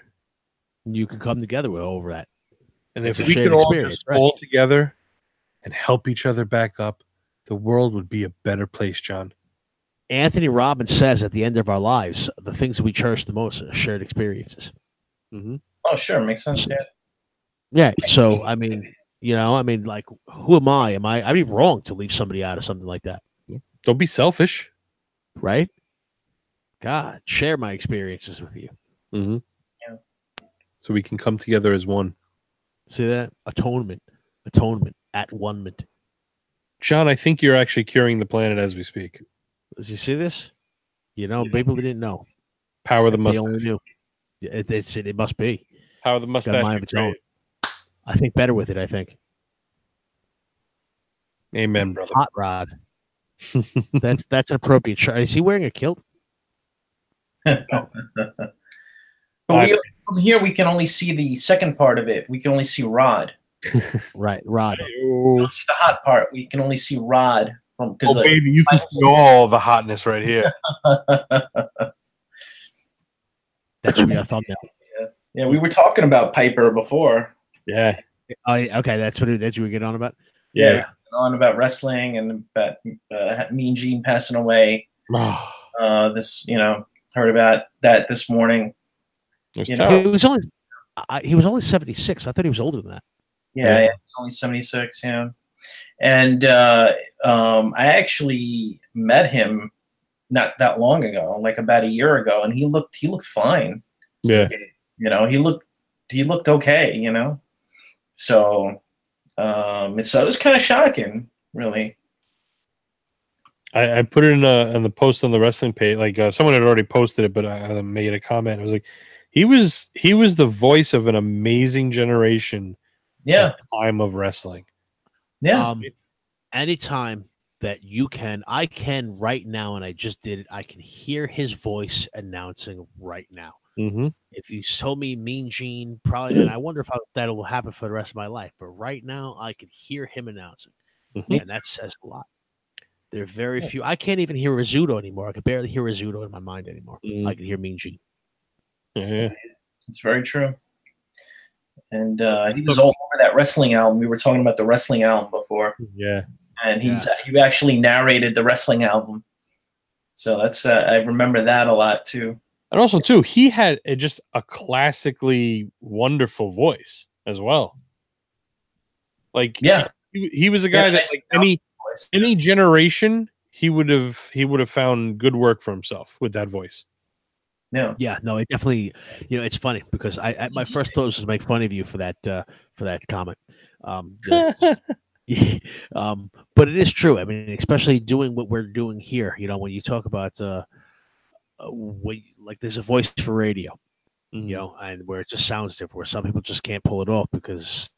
You can come together over that. And if we could all just fall together and help each other back up, the world would be a better place, John. Anthony Robbins says at the end of our lives, the things that we cherish the most are shared experiences. Mm-hmm. Oh, sure. Makes sense. Yeah. Yeah. So, I mean, like, who am I? I'd be wrong to leave somebody out of something like that. Don't be selfish. Right? God, share my experiences with you. Mm-hmm. Yeah. So we can come together as one. See that? Atonement, at one-ment. John, I think you're actually curing the planet as we speak. Does you see this? People didn't know. Power the mustache. They only knew. It must be. Power the mustache. I think better with it, I think. Amen, brother. Hot rod. That's an appropriate shirt. Is he wearing a kilt? But from here, we can only see the second part of it. We can only see Rod. Right, Rod. We don't see the hot part. We can only see Rod. Baby, you can see all the hotness right here. That should be a thumbnail. Yeah, we were talking about Piper before. Yeah. Okay, that's what you were getting on about? Yeah. On about wrestling and about Mean Gene passing away. Heard about that this morning. He was only 76. I thought he was older than that. Yeah, he was only 76, yeah. And I actually met him not that long ago, like about a year ago, and he looked fine. Yeah. He looked okay, So it was kind of shocking, really. I put it in the post on the wrestling page. Like someone had already posted it, but I made a comment. It was like he was the voice of an amazing generation. Yeah, time of wrestling. Yeah. Anytime that I can right now, and I just did it. I can hear his voice announcing right now. Mm-hmm. If you told me Mean Gene, probably, and I wonder if that will happen for the rest of my life. But right now, I can hear him announcing, and that says a lot. There are very few. I can't even hear Rizzuto anymore. I can barely hear Rizzuto in my mind anymore. I can hear Mean Gene. Yeah, it's very true. And he was all over that wrestling album. We were talking about the wrestling album before. Yeah, and he actually narrated the wrestling album. So that's I remember that a lot too. And also too, he had just a classically wonderful voice as well. Like he was a guy that like any generation he would have found good work for himself with that voice. Yeah, no, it definitely. It's funny because my first thought was to make fun of you for that comment. But it is true. I mean, especially doing what we're doing here. When you talk about like there's a voice for radio, and where it just sounds different. Where some people just can't pull it off because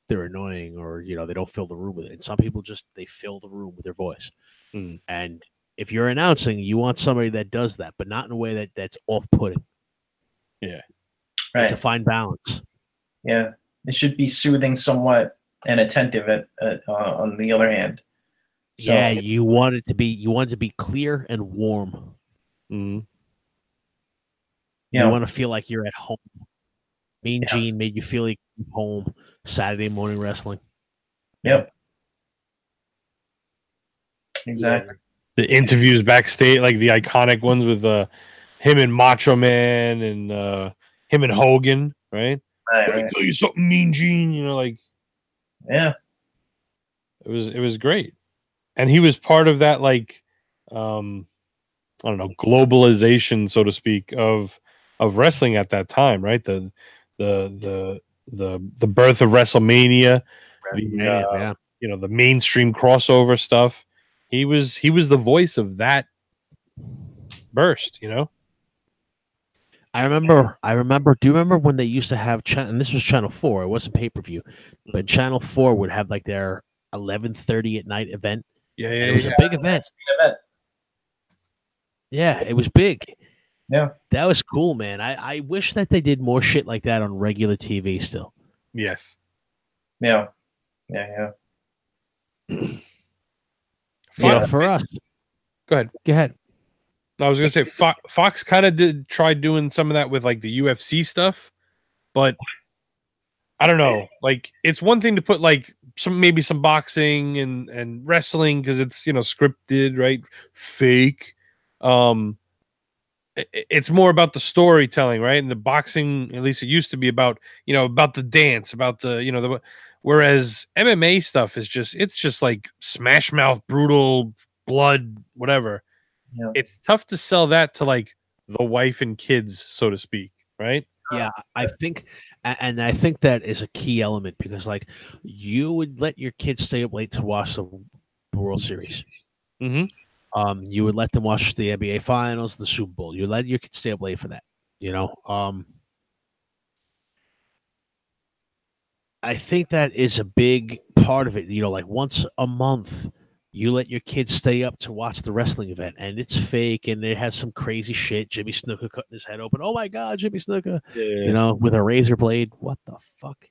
they're annoying or they don't fill the room with it. And some people just they fill the room with their voice. And if you're announcing, you want somebody that does that, but not in a way that's off-putting. Yeah, right. It's a fine balance. Yeah, it should be soothing somewhat and attentive on the other hand. So, yeah, you want it to be clear and warm. Mm-hmm. You want to feel like you're at home. Mean Gene made you feel like you're home. Saturday morning wrestling. Yep. Exactly. The interviews backstage, like the iconic ones with him and Macho Man and him and Hogan, right? Right. Let me tell you something, Mean Gene. Yeah. It was great, and he was part of that, like, I don't know, globalization, so to speak, of wrestling at that time, right? The birth of WrestleMania, the mainstream crossover stuff. He was the voice of that burst, I remember. Do you remember when they used to have and this was Channel 4? It wasn't pay-per-view, but Channel 4 would have like their 11:30 at night event. Yeah, it was a big event. Yeah, it was big. Yeah, that was cool, man. I wish that they did more shit like that on regular TV still. Yes. Yeah. For us. Go ahead. I was gonna say Fox kind of did try doing some of that with like the UFC stuff, but I don't know. Like, it's one thing to put like maybe some boxing and wrestling because it's scripted, right? Fake. It's more about the storytelling, right? And the boxing, at least it used to be about about the dance, about the whereas MMA stuff is just like smash mouth, brutal, blood, whatever. Yeah. It's tough to sell that to like the wife and kids, so to speak, right? Yeah, I think that is a key element because like you would let your kids stay up late to watch the World Series. Mm-hmm. You would let them watch the NBA Finals, the Super Bowl. You let your kids stay up late for that. I think that is a big part of it. Like once a month, you let your kids stay up to watch the wrestling event, and it's fake, and it has some crazy shit. Jimmy Snuka cutting his head open. Oh my God, Jimmy Snuka! Yeah. With a razor blade. What the fuck?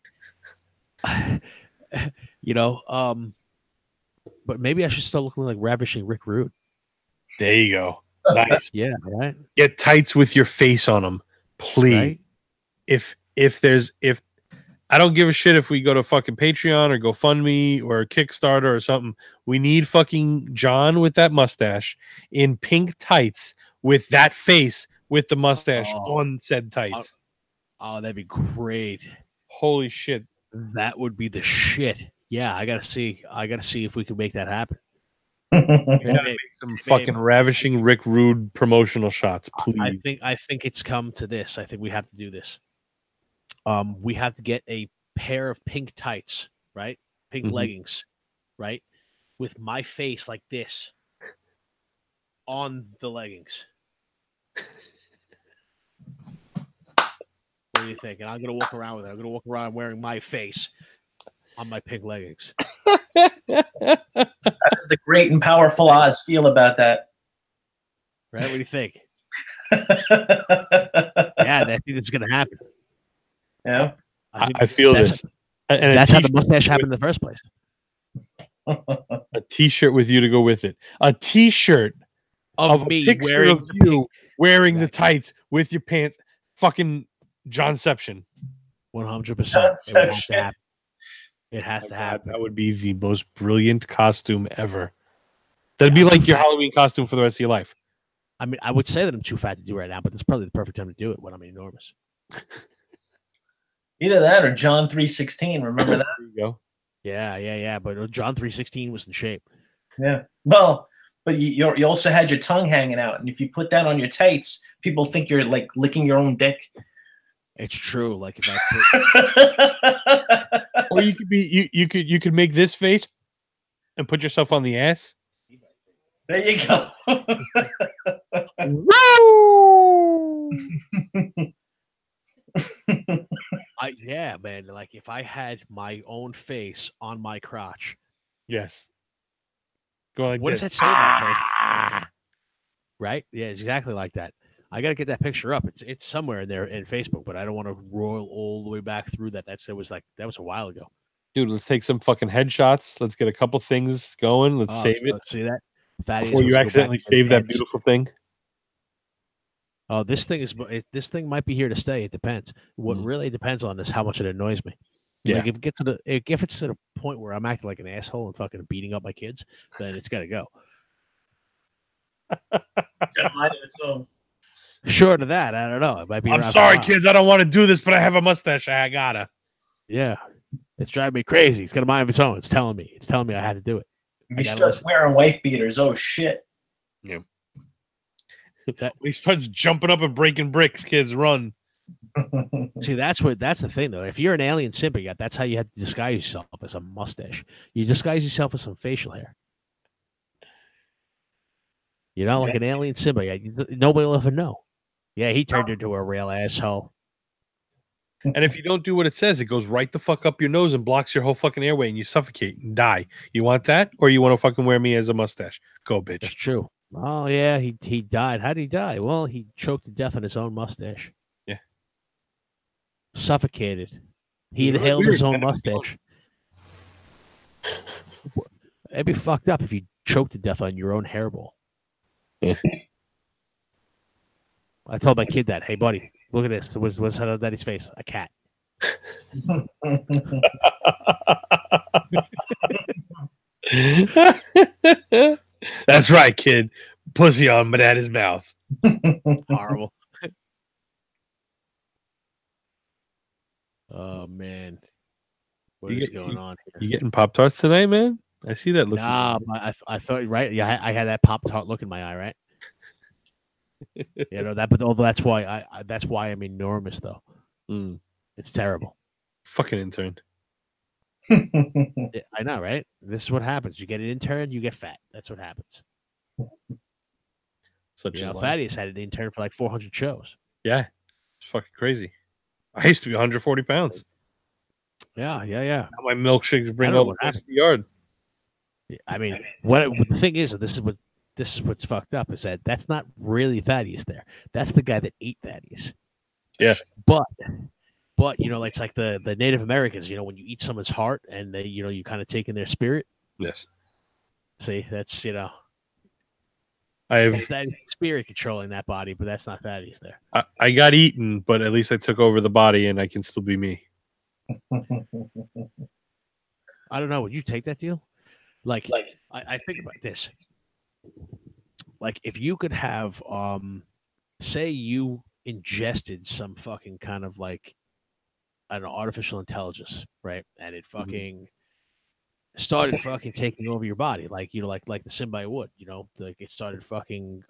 But maybe I should start looking like ravishing Rick Rude. There you go. Nice. Yeah, right. Get tights with your face on them, please. Right? If I don't give a shit if we go to fucking Patreon or GoFundMe or Kickstarter or something. We need fucking John with that mustache in pink tights with that face with the mustache on said tights. Oh, that'd be great. Holy shit. That would be the shit. Yeah, I gotta see if we can make that happen. Make some fucking ravishing Rick Rude promotional shots, please. I think it's come to this. I think we have to do this. We have to get a pair of pink tights, right? Pink leggings, right? With my face like this on the leggings. What do you think? And I'm gonna walk around with it. I'm gonna walk around wearing my face on my pink leggings. How does the great and powerful Oz feel about that? Right? What do you think? Yeah, I think it's gonna happen. Yeah, I feel this. And that's how the mustache happened in the first place. A T-shirt with you to go with it. A T-shirt of me wearing the tights with your pants. Fucking Johnception. 100%. It has to happen. That would be the most brilliant costume ever. That'd be like your Halloween costume for the rest of your life. I mean, I would say that I'm too fat to do right now, but it's probably the perfect time to do it when I'm enormous. Either that or John 3:16. Remember that? There you go. Yeah. But John 3:16 was in shape. Yeah. Well, but you also had your tongue hanging out, and if you put that on your tights, people think you're like licking your own dick. It's true. Like if I put, or you could make this face and put yourself on the ass. There you go. Yeah, man. Like if I had my own face on my crotch. Yes. Go like what this. does that say about person? Right? Yeah, it's exactly like that. I got to get that picture up. It's somewhere in there in Facebook, but I don't want to roll all the way back through that. That was a while ago. Dude, let's take some fucking headshots. Let's get a couple things going. Let's save it. See that? Thaddeus Before you accidentally shave that beautiful thing. Oh, this thing might be here to stay. It depends. What really depends on is how much it annoys me. Yeah. Like if it's to the point where I'm acting like an asshole and fucking beating up my kids, then it's got to go. Short of that, I don't know. It might be. I'm sorry, kids. I don't want to do this, but I have a mustache. I gotta. Yeah, it's driving me crazy. It's got a mind of its own. It's telling me I have to do it. If he starts wearing wife beaters, oh shit. Yeah. When he starts jumping up and breaking bricks, kids run. See, that's the thing though. If you're an alien symbiote, that's how you have to disguise yourself, as a mustache. You disguise yourself as some facial hair. You know, like an alien symbiote. Nobody will ever know. Yeah, he turned into a real asshole. And if you don't do what it says, it goes right the fuck up your nose and blocks your whole fucking airway and you suffocate and die. You want that? Or you want to fucking wear me as a mustache? Go, bitch. That's true. Oh, yeah, he died. How did he die? Well, he choked to death on his own mustache. Yeah. Suffocated. He inhaled his own mustache. It'd be fucked up if you choked to death on your own hairball. Yeah. I told my kid that. Hey, buddy, look at this. What's on Daddy's face? A cat. That's right, kid. Pussy on my daddy's mouth. Horrible. Oh, man. What is going on here? You getting Pop-Tarts tonight, man? I see that look. Nah, I thought, right? Yeah, I had that Pop-Tart look in my eye, right? You know that, but that's why I'm enormous, though. It's terrible. Fucking intern. I know, right? This is what happens. You get an intern, you get fat. That's what happens. Thaddeus had an intern for like 400 shows. Yeah, it's fucking crazy. I used to be 140 pounds. Yeah. Now my milkshakes bring all the rest of the yard. I mean, the thing is, this is what's fucked up, is that that's not really Thaddeus there. That's the guy that ate Thaddeus. Yeah. But you know, it's like the Native Americans, you know, when you eat someone's heart and they, you know, you kind of take in their spirit. Yes. See, that's, you know, it's that spirit controlling that body, but that's not Thaddeus there. I got eaten, but at least I took over the body and I can still be me. I don't know. Would you take that deal? Like I think about this. Like if you could have, say you ingested some fucking kind of like, I don't know, artificial intelligence, right? And it fucking started fucking taking over your body, like, you know, like the symbiote would, you know, like it started fucking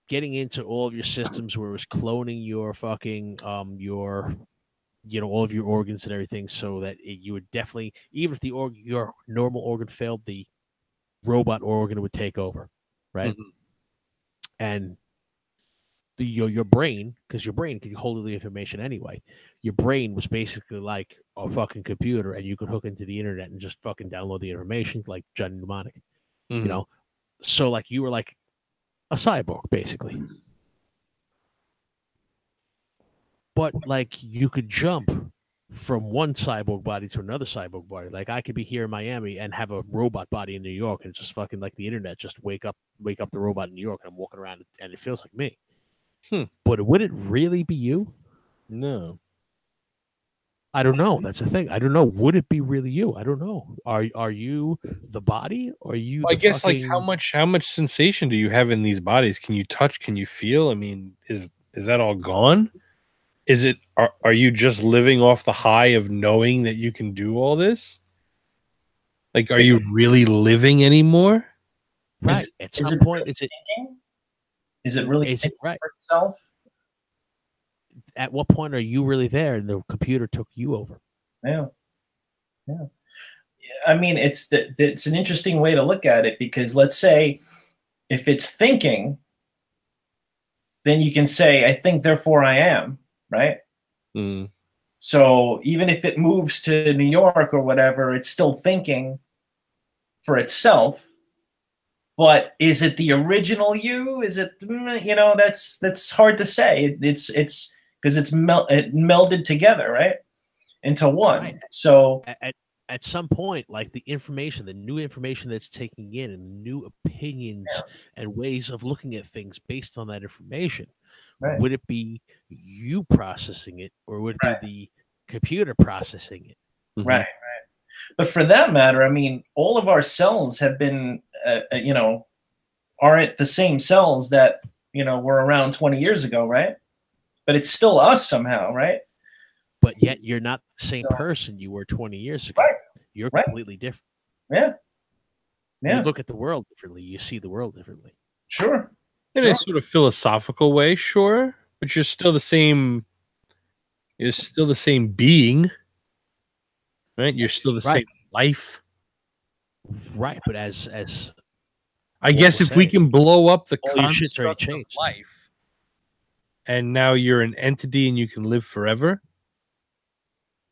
getting into all of your systems, where it was cloning your fucking your, you know, all of your organs and everything, so that you would definitely, even if your normal organ failed, the robot organ would take over, right? And your brain, because your brain can hold the information anyway. Your brain was basically like a fucking computer, and you could hook into the internet and just fucking download the information like Johnny Mnemonic, you know? So like you were like a cyborg, basically. But like you could jump from one cyborg body to another cyborg body. Like I could be here in Miami and have a robot body in New York, and just fucking like the internet, just wake up the robot in New York, and I'm walking around and it feels like me. But would it really be you? No. I don't know. That's the thing. I don't know. Would it be really you? I don't know. Are you the body? Or are you? Well, I guess fucking... like how much sensation do you have in these bodies? Can you touch? Can you feel? I mean, is that all gone? Is it? Are you just living off the high of knowing that you can do all this? Like, are you really living anymore? Right. At some point, is it? Is it really thinking for itself? At what point are you really there and the computer took you over? Yeah. I mean, it's an interesting way to look at it, because let's say if it's thinking, then you can say, I think, therefore I am, right? So even if it moves to New York or whatever, it's still thinking for itself. But is it the original you? Is it, that's hard to say. It's because it melded together, right, into one. Right. So at some point, like the new information that's taking in, and new opinions and ways of looking at things based on that information, would it be you processing it, or would it be the computer processing it? Right. But for that matter, I mean, all of our cells have been, aren't the same cells that, were around 20 years ago, right? But it's still us somehow, right? But yet you're not the same person you were 20 years ago. Right. You're completely different. Yeah. You look at the world differently. You see the world differently. Sure. In a sort of philosophical way, sure. But you're still the same. You're still the same being. Right? You're still the same life. Right. But as I guess if we can blow up the construct of life, and now you're an entity and you can live forever,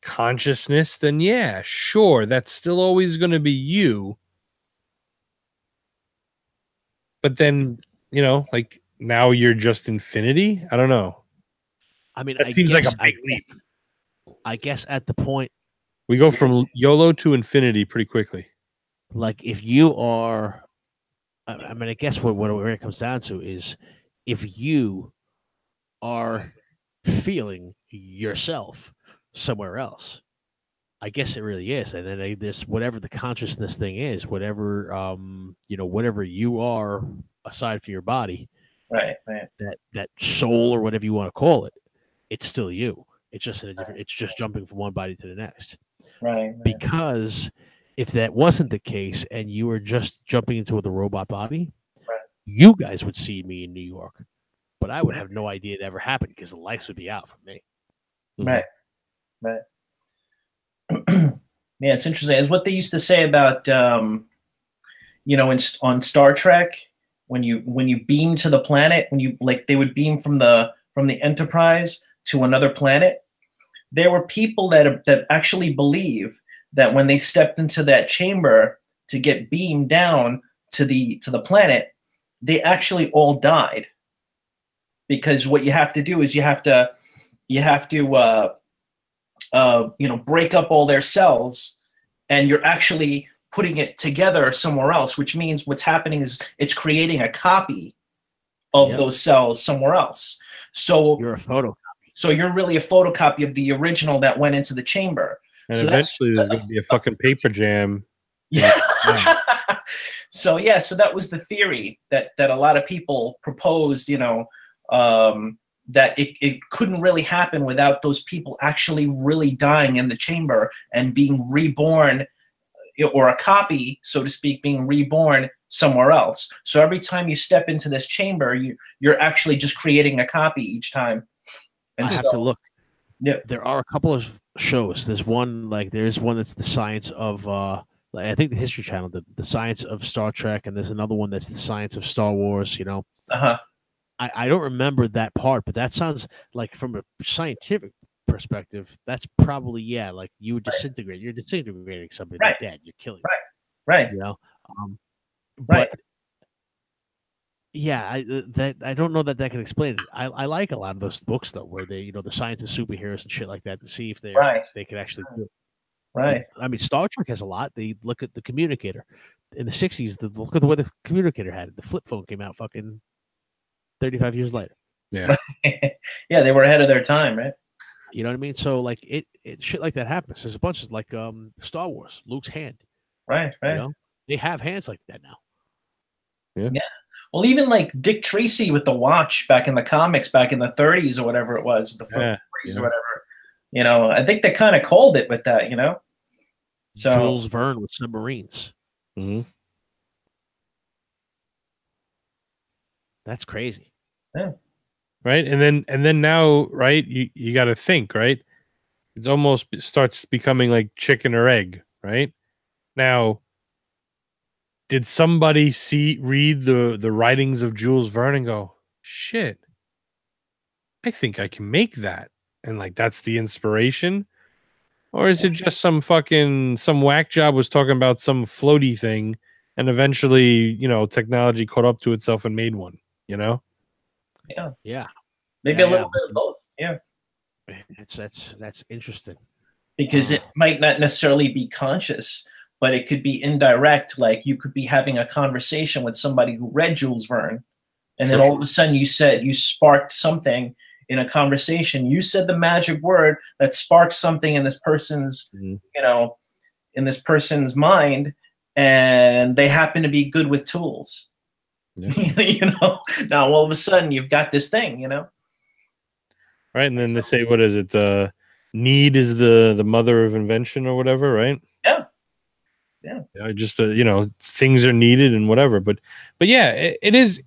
consciousness, then yeah, sure, that's still always going to be you. But then, like now you're just infinity. I don't know. I mean, that seems like a big leap. I guess at the point we go from YOLO to infinity pretty quickly. Like if you are, I mean, I guess where it comes down to is if you are feeling yourself somewhere else, I guess it really is. And then this, whatever the consciousness thing is, whatever, whatever you are aside from your body, right. That soul or whatever you want to call it, it's still you. It's just in a different, it's just jumping from one body to the next. Right. Because if that wasn't the case and you were just jumping into the robot body, you guys would see me in New York, but I would have no idea it ever happened because the lights would be out for me. Right. Yeah, it's interesting. It's what they used to say about, on Star Trek, when you beam to the planet, they would beam from the Enterprise to another planet. There were people that actually believe that when they stepped into that chamber to get beamed down to the planet, they actually all died. Because what you have to do is you have to break up all their cells, and you're actually putting it together somewhere else, which means what's happening is it's creating a copy of those cells somewhere else. So you're a photocopy. So you're really a photocopy of the original that went into the chamber. And so eventually there's going to be a fucking paper jam. Yeah. So that was the theory that a lot of people proposed, that it couldn't really happen without those people actually really dying in the chamber and being reborn, or a copy, so to speak, being reborn somewhere else. So every time you step into this chamber, you're actually just creating a copy each time. And I have to look. Yeah, there are a couple of shows. There's one that's the science of I think the History Channel did the science of Star Trek, and there's another one that's the science of Star Wars. I don't remember that part, but that sounds like, from a scientific perspective, that's probably like you would disintegrate. You're disintegrating somebody like that. You're killing. Right. But yeah, I don't know that can explain it. I like a lot of those books though, where they the science of superheroes and shit like that, to see if they can actually do it. Right. I mean, Star Trek has a lot. They look at the communicator in the 60s. Look at the way the communicator had it. The flip phone came out fucking 35 years later. Yeah. Yeah, they were ahead of their time, right? You know what I mean? So like it shit like that happens. There's a bunch of like Star Wars, Luke's hand. Right. They have hands like that now. Yeah. Well, even like Dick Tracy with the watch back in the comics, back in the 30s or whatever it was, the 40s or whatever. I think they kind of called it with that, So Jules Verne with submarines. Mm-hmm. That's crazy. Yeah. Right. And then now, right, you got to think, right? It's almost starts becoming like chicken or egg, right? Now, did somebody read the writings of Jules Verne and go, shit, I think I can make that? and like that's the inspiration? Or is it just some whack job was talking about some floaty thing and eventually, technology caught up to itself and made one, Yeah. Yeah. Maybe a little bit of both. Yeah. That's interesting. Because it might not necessarily be conscious, but it could be indirect. Like you could be having a conversation with somebody who read Jules Verne, and then all of a sudden you sparked something in a conversation. You said the magic word that sparked something in this person's, in this person's mind, and they happen to be good with tools. Yeah. Now all of a sudden you've got this thing, Right, and then they say, what is it? Need is the mother of invention or whatever, right? Yeah. Just things are needed and whatever. But yeah, it is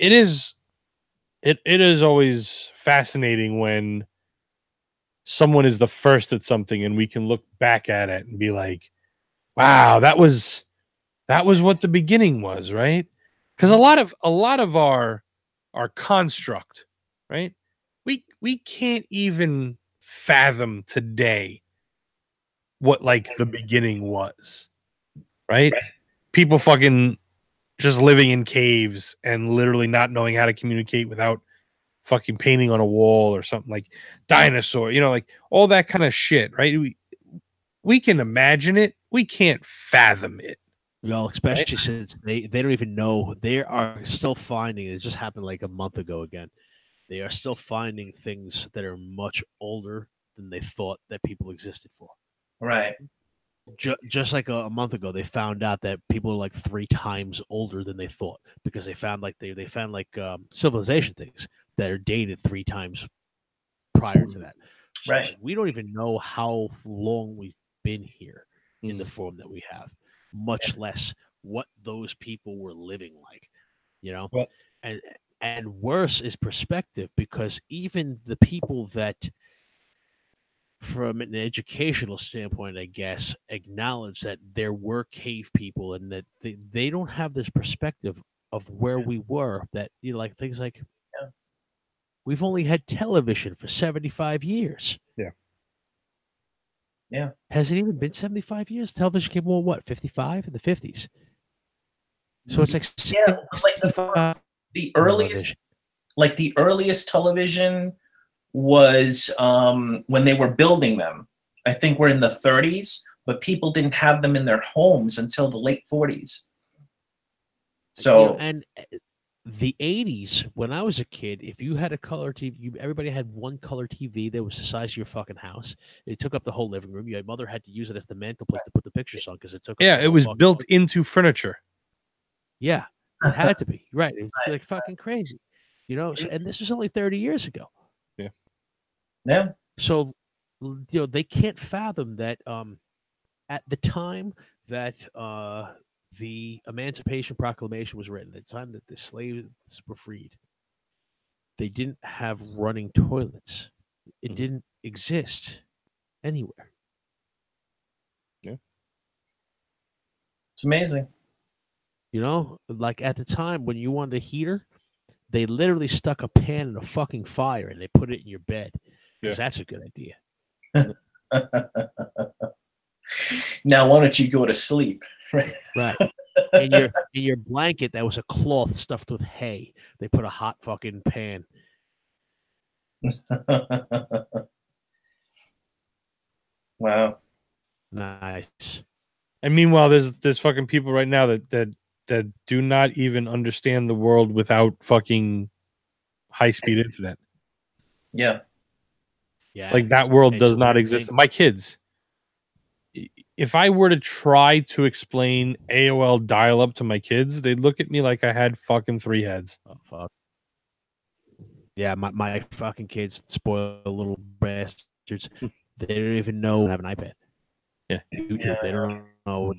always fascinating when someone is the first at something and we can look back at it and be like, wow, that was what the beginning was, right? Because a lot of our construct, right? We can't even fathom today what like the beginning was, right? People fucking just living in caves and literally not knowing how to communicate without fucking painting on a wall or something, like dinosaur, like all that kind of shit, right? We can imagine it, we can't fathom it. Well, especially since they don't even know. They are still finding, it just happened like a month ago again. They are still finding things that are much older than they thought that people existed for. Right. Just like a month ago, they found out that people are like 3 times older than they thought, because they found they found civilization things that are dated 3 times prior to that. So right. We don't even know how long we've been here in the form that we have, much less what those people were living like, Well, and worse is perspective, because even the people that, from an educational standpoint, I guess, acknowledge that there were cave people and that they don't have this perspective of where we were, that, like things like, we've only had television for 75 years. Yeah. Has it even been 75 years? Television came on, what, 55 in the 50s? So it's like, the earliest, the earliest television was when they were building them. I think we're in the 30s, but people didn't have them in their homes until the late 40s. So and the 80s, when I was a kid, if you had a color TV, everybody had one color TV that was the size of your fucking house. It took up the whole living room. Your mother had to use it as the mantelpiece to put the pictures on, because it took. Yeah, it was built into furniture. Yeah, it had to be. Right. It was like fucking crazy. So, and this was only 30 years ago. Yeah. So, they can't fathom that at the time that the Emancipation Proclamation was written, at the time that the slaves were freed, they didn't have running toilets. It didn't exist anywhere. Yeah. It's amazing. Like at the time when you wanted a heater, they literally stuck a pan in a fucking fire and they put it in your bed, because that's a good idea. Now, why don't you go to sleep? Right. In your blanket, that was a cloth stuffed with hay. They put a hot fucking pan. Wow. Nice. And meanwhile, there's fucking people right now that do not even understand the world without fucking high-speed internet. Yeah. Yeah. Like that world does not exist. My kids, if I were to try to explain AOL dial-up to my kids, they'd look at me like I had fucking 3 heads. Oh, fuck. Yeah, my fucking kids, spoiled little bastards. They don't even know I have an iPad. Yeah. YouTube. They don't know.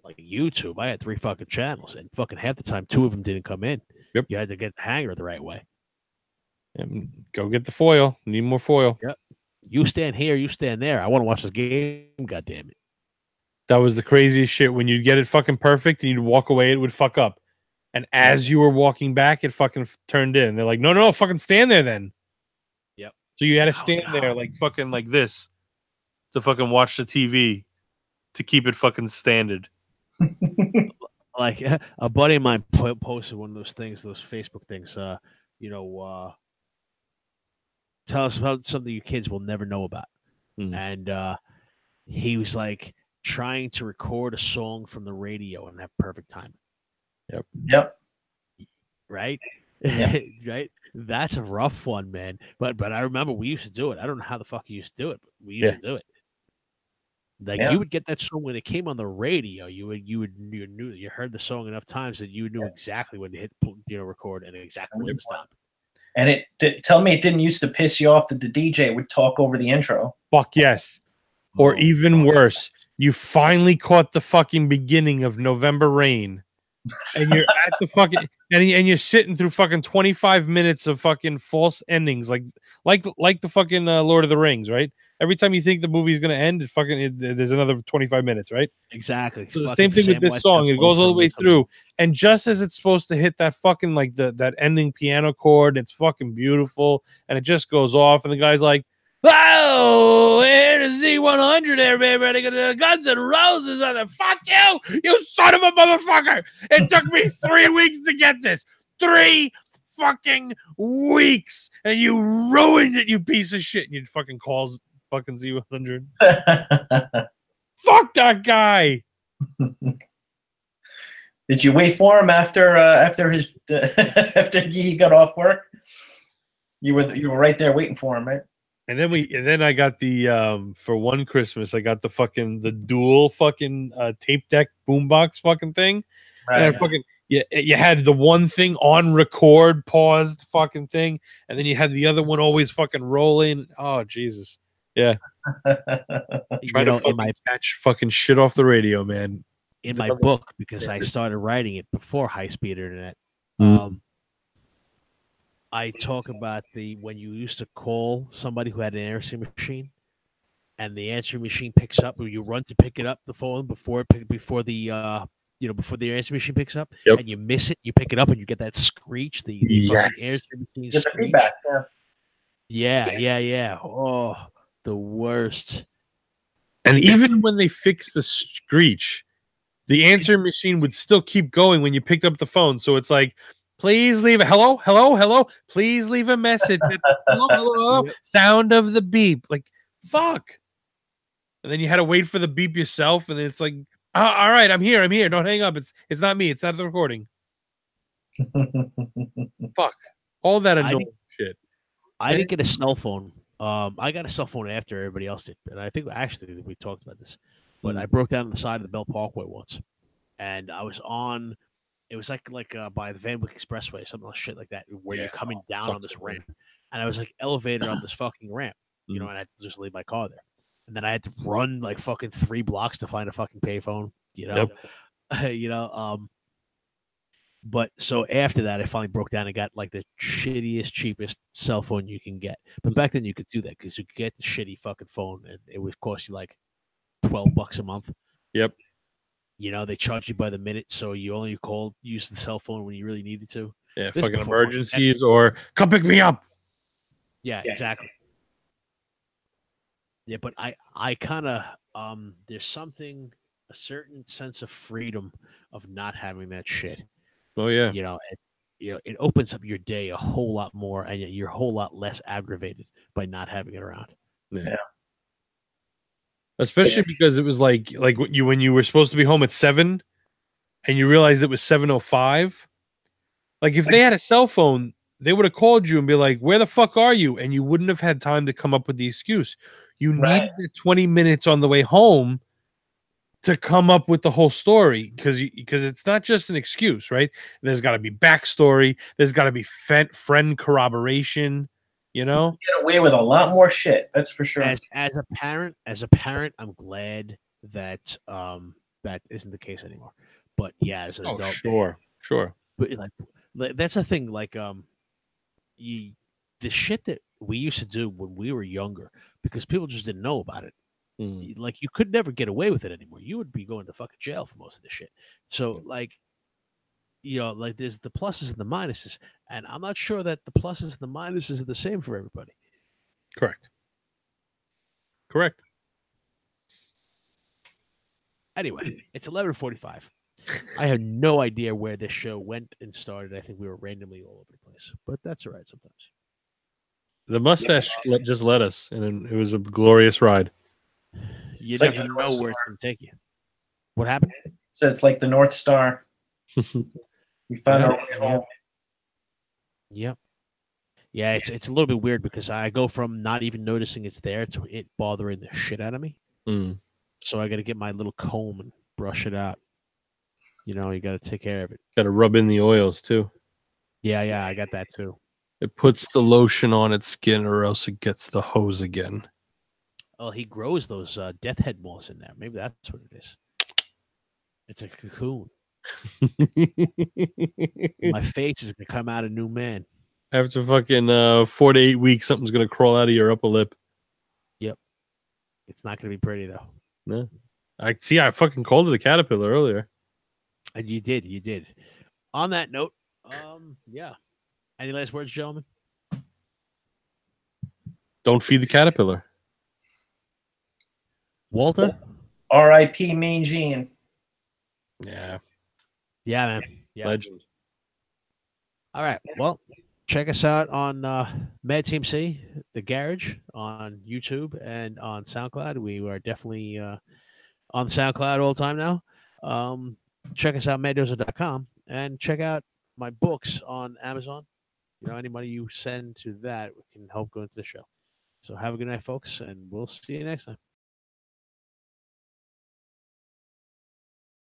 Like YouTube, I had 3 fucking channels, and fucking half the time 2 of them didn't come in. Yep. You had to get the hanger the right way. Go get the foil. Need more foil. Yep. You stand here, you stand there. I want to watch this game. God damn it. That was the craziest shit. When you'd get it fucking perfect and you'd walk away, it would fuck up. And as you were walking back, it fucking turned in. They're like, no, fucking stand there then. Yep. So you had to stand there like fucking like this to fucking watch the TV to keep it fucking standard. Like a buddy of mine posted one of those things, those Facebook things. Tell us about something your kids will never know about. And he was like trying to record a song from the radio and have perfect timing. Yep. Right? Yep. Right? That's a rough one, man. But I remember we used to do it. I don't know how the fuck you used to do it, but we used to do it. Like you would get that song when it came on the radio. You knew you heard the song enough times that you knew exactly when to hit record and exactly when to stop. And tell me it didn't used to piss you off that the DJ would talk over the intro. Fuck yes. Or even worse, you finally caught the fucking beginning of November Rain, and you're at the fucking and you're sitting through fucking 25 minutes of fucking false endings, like the fucking Lord of the Rings, right? Every time you think the movie is gonna end, there's another 25 minutes, right? Exactly. So the same thing with this song. It goes all the way through, and just as it's supposed to hit that fucking like that ending piano chord, it's fucking beautiful, and it just goes off, and the guy's like, "Oh, here's the Z100 there, baby. The Guns N' Roses on the fuck you son of a motherfucker! It took me 3 weeks to get this. 3 fucking weeks, and you ruined it, you piece of shit." And you fucking calls fucking Z100. Fuck that guy. Did you wait for him after his after he got off work? You were right there waiting for him, right? And then I got the for one Christmas I got the dual fucking tape deck boombox fucking thing. Right. And fucking you had the one thing on record, paused fucking thing, and then you had the other one always fucking rolling. Oh Jesus. Yeah. Try to fucking catch fucking shit off the radio, man. In my book, because I started writing it before high-speed internet, I talk about when you used to call somebody who had an answering machine, and the answering machine picks up, or you run to pick it up, the phone before the answering machine picks up, and you miss it, you pick it up, and you get that screech, the answering machine screech. Feedback, yeah. Oh, the worst. And even when they fixed the screech, the answering machine would still keep going when you picked up the phone. So it's like, please leave a hello. Please leave a message. Hello. Sound of the beep. Like, fuck. And then you had to wait for the beep yourself. And then it's like, all right, I'm here. Don't hang up. It's not me. It's not the recording. Fuck. All that annoying shit. I didn't get a cell phone. I got a cell phone after everybody else did. And I think actually we talked about this. But I broke down on the side of the Bell Parkway once. And I was on... It was like by the Van Wyck Expressway, something like shit like that, where you're coming down on this ramp. And I was like elevator on this fucking ramp, and I had to just leave my car there. And then I had to run like fucking 3 blocks to find a fucking payphone, But so after that, I finally broke down and got like the shittiest, cheapest cell phone you can get. But back then you could do that because you could get the shitty fucking phone and it would cost you like $12 a month. Yep. They charge you by the minute, so you only use the cell phone when you really needed to. Yeah, fucking emergencies or come pick me up. Yeah, exactly. Yeah, but I kind of there's a certain sense of freedom of not having that shit. Oh yeah. It opens up your day a whole lot more, and you're a whole lot less aggravated by not having it around. Yeah. Especially because it was like when you were supposed to be home at 7 and you realized it was 7:05. Like if they had a cell phone, they would have called you and be like, "Where the fuck are you?" And you wouldn't have had time to come up with the excuse. You needed 20 minutes on the way home to come up with the whole story because it's not just an excuse, right? There's got to be backstory. There's got to be friend corroboration. You get away with a lot more shit. That's for sure. As a parent, I'm glad that that isn't the case anymore. But yeah, as an adult, sure. But that's the thing. Like the shit that we used to do when we were younger, because people just didn't know about it. Like you could never get away with it anymore. You would be going to fucking jail for most of the shit. So like there's the pluses and the minuses, and I'm not sure that the pluses and the minuses are the same for everybody. Correct. Anyway, it's 11:45. I have no idea where this show went and started. I think we were randomly all over the place, but that's all right sometimes. The mustache just led us, and it was a glorious ride. You never know where it's going to take you. What happened? So it's like the North Star. We found our way home. Yep. Yeah, it's a little bit weird because I go from not even noticing it's there to it bothering the shit out of me. So I got to get my little comb and brush it out. You know, you got to take care of it. Got to rub in the oils too. Yeah, I got that too. It puts the lotion on its skin, or else it gets the hose again. Oh, he grows those death head moths in there. Maybe that's what it is. It's a cocoon. My face is gonna come out a new man. After fucking 4 to 8 weeks, something's gonna crawl out of your upper lip. Yep. It's not gonna be pretty though. No. I fucking called it a caterpillar earlier. And you did. On that note, yeah. Any last words, gentlemen? Don't feed the caterpillar. Walter? R.I.P. Mean Gene. Yeah. Yeah, man. Yeah. Legend. All right. Well, check us out on Mad Team C, The Garage, on YouTube and on SoundCloud. We are definitely on SoundCloud all the time now. Check us out, maddozer.com, and check out my books on Amazon. You know, anybody you send to that can help go into the show. So have a good night, folks, and we'll see you next time.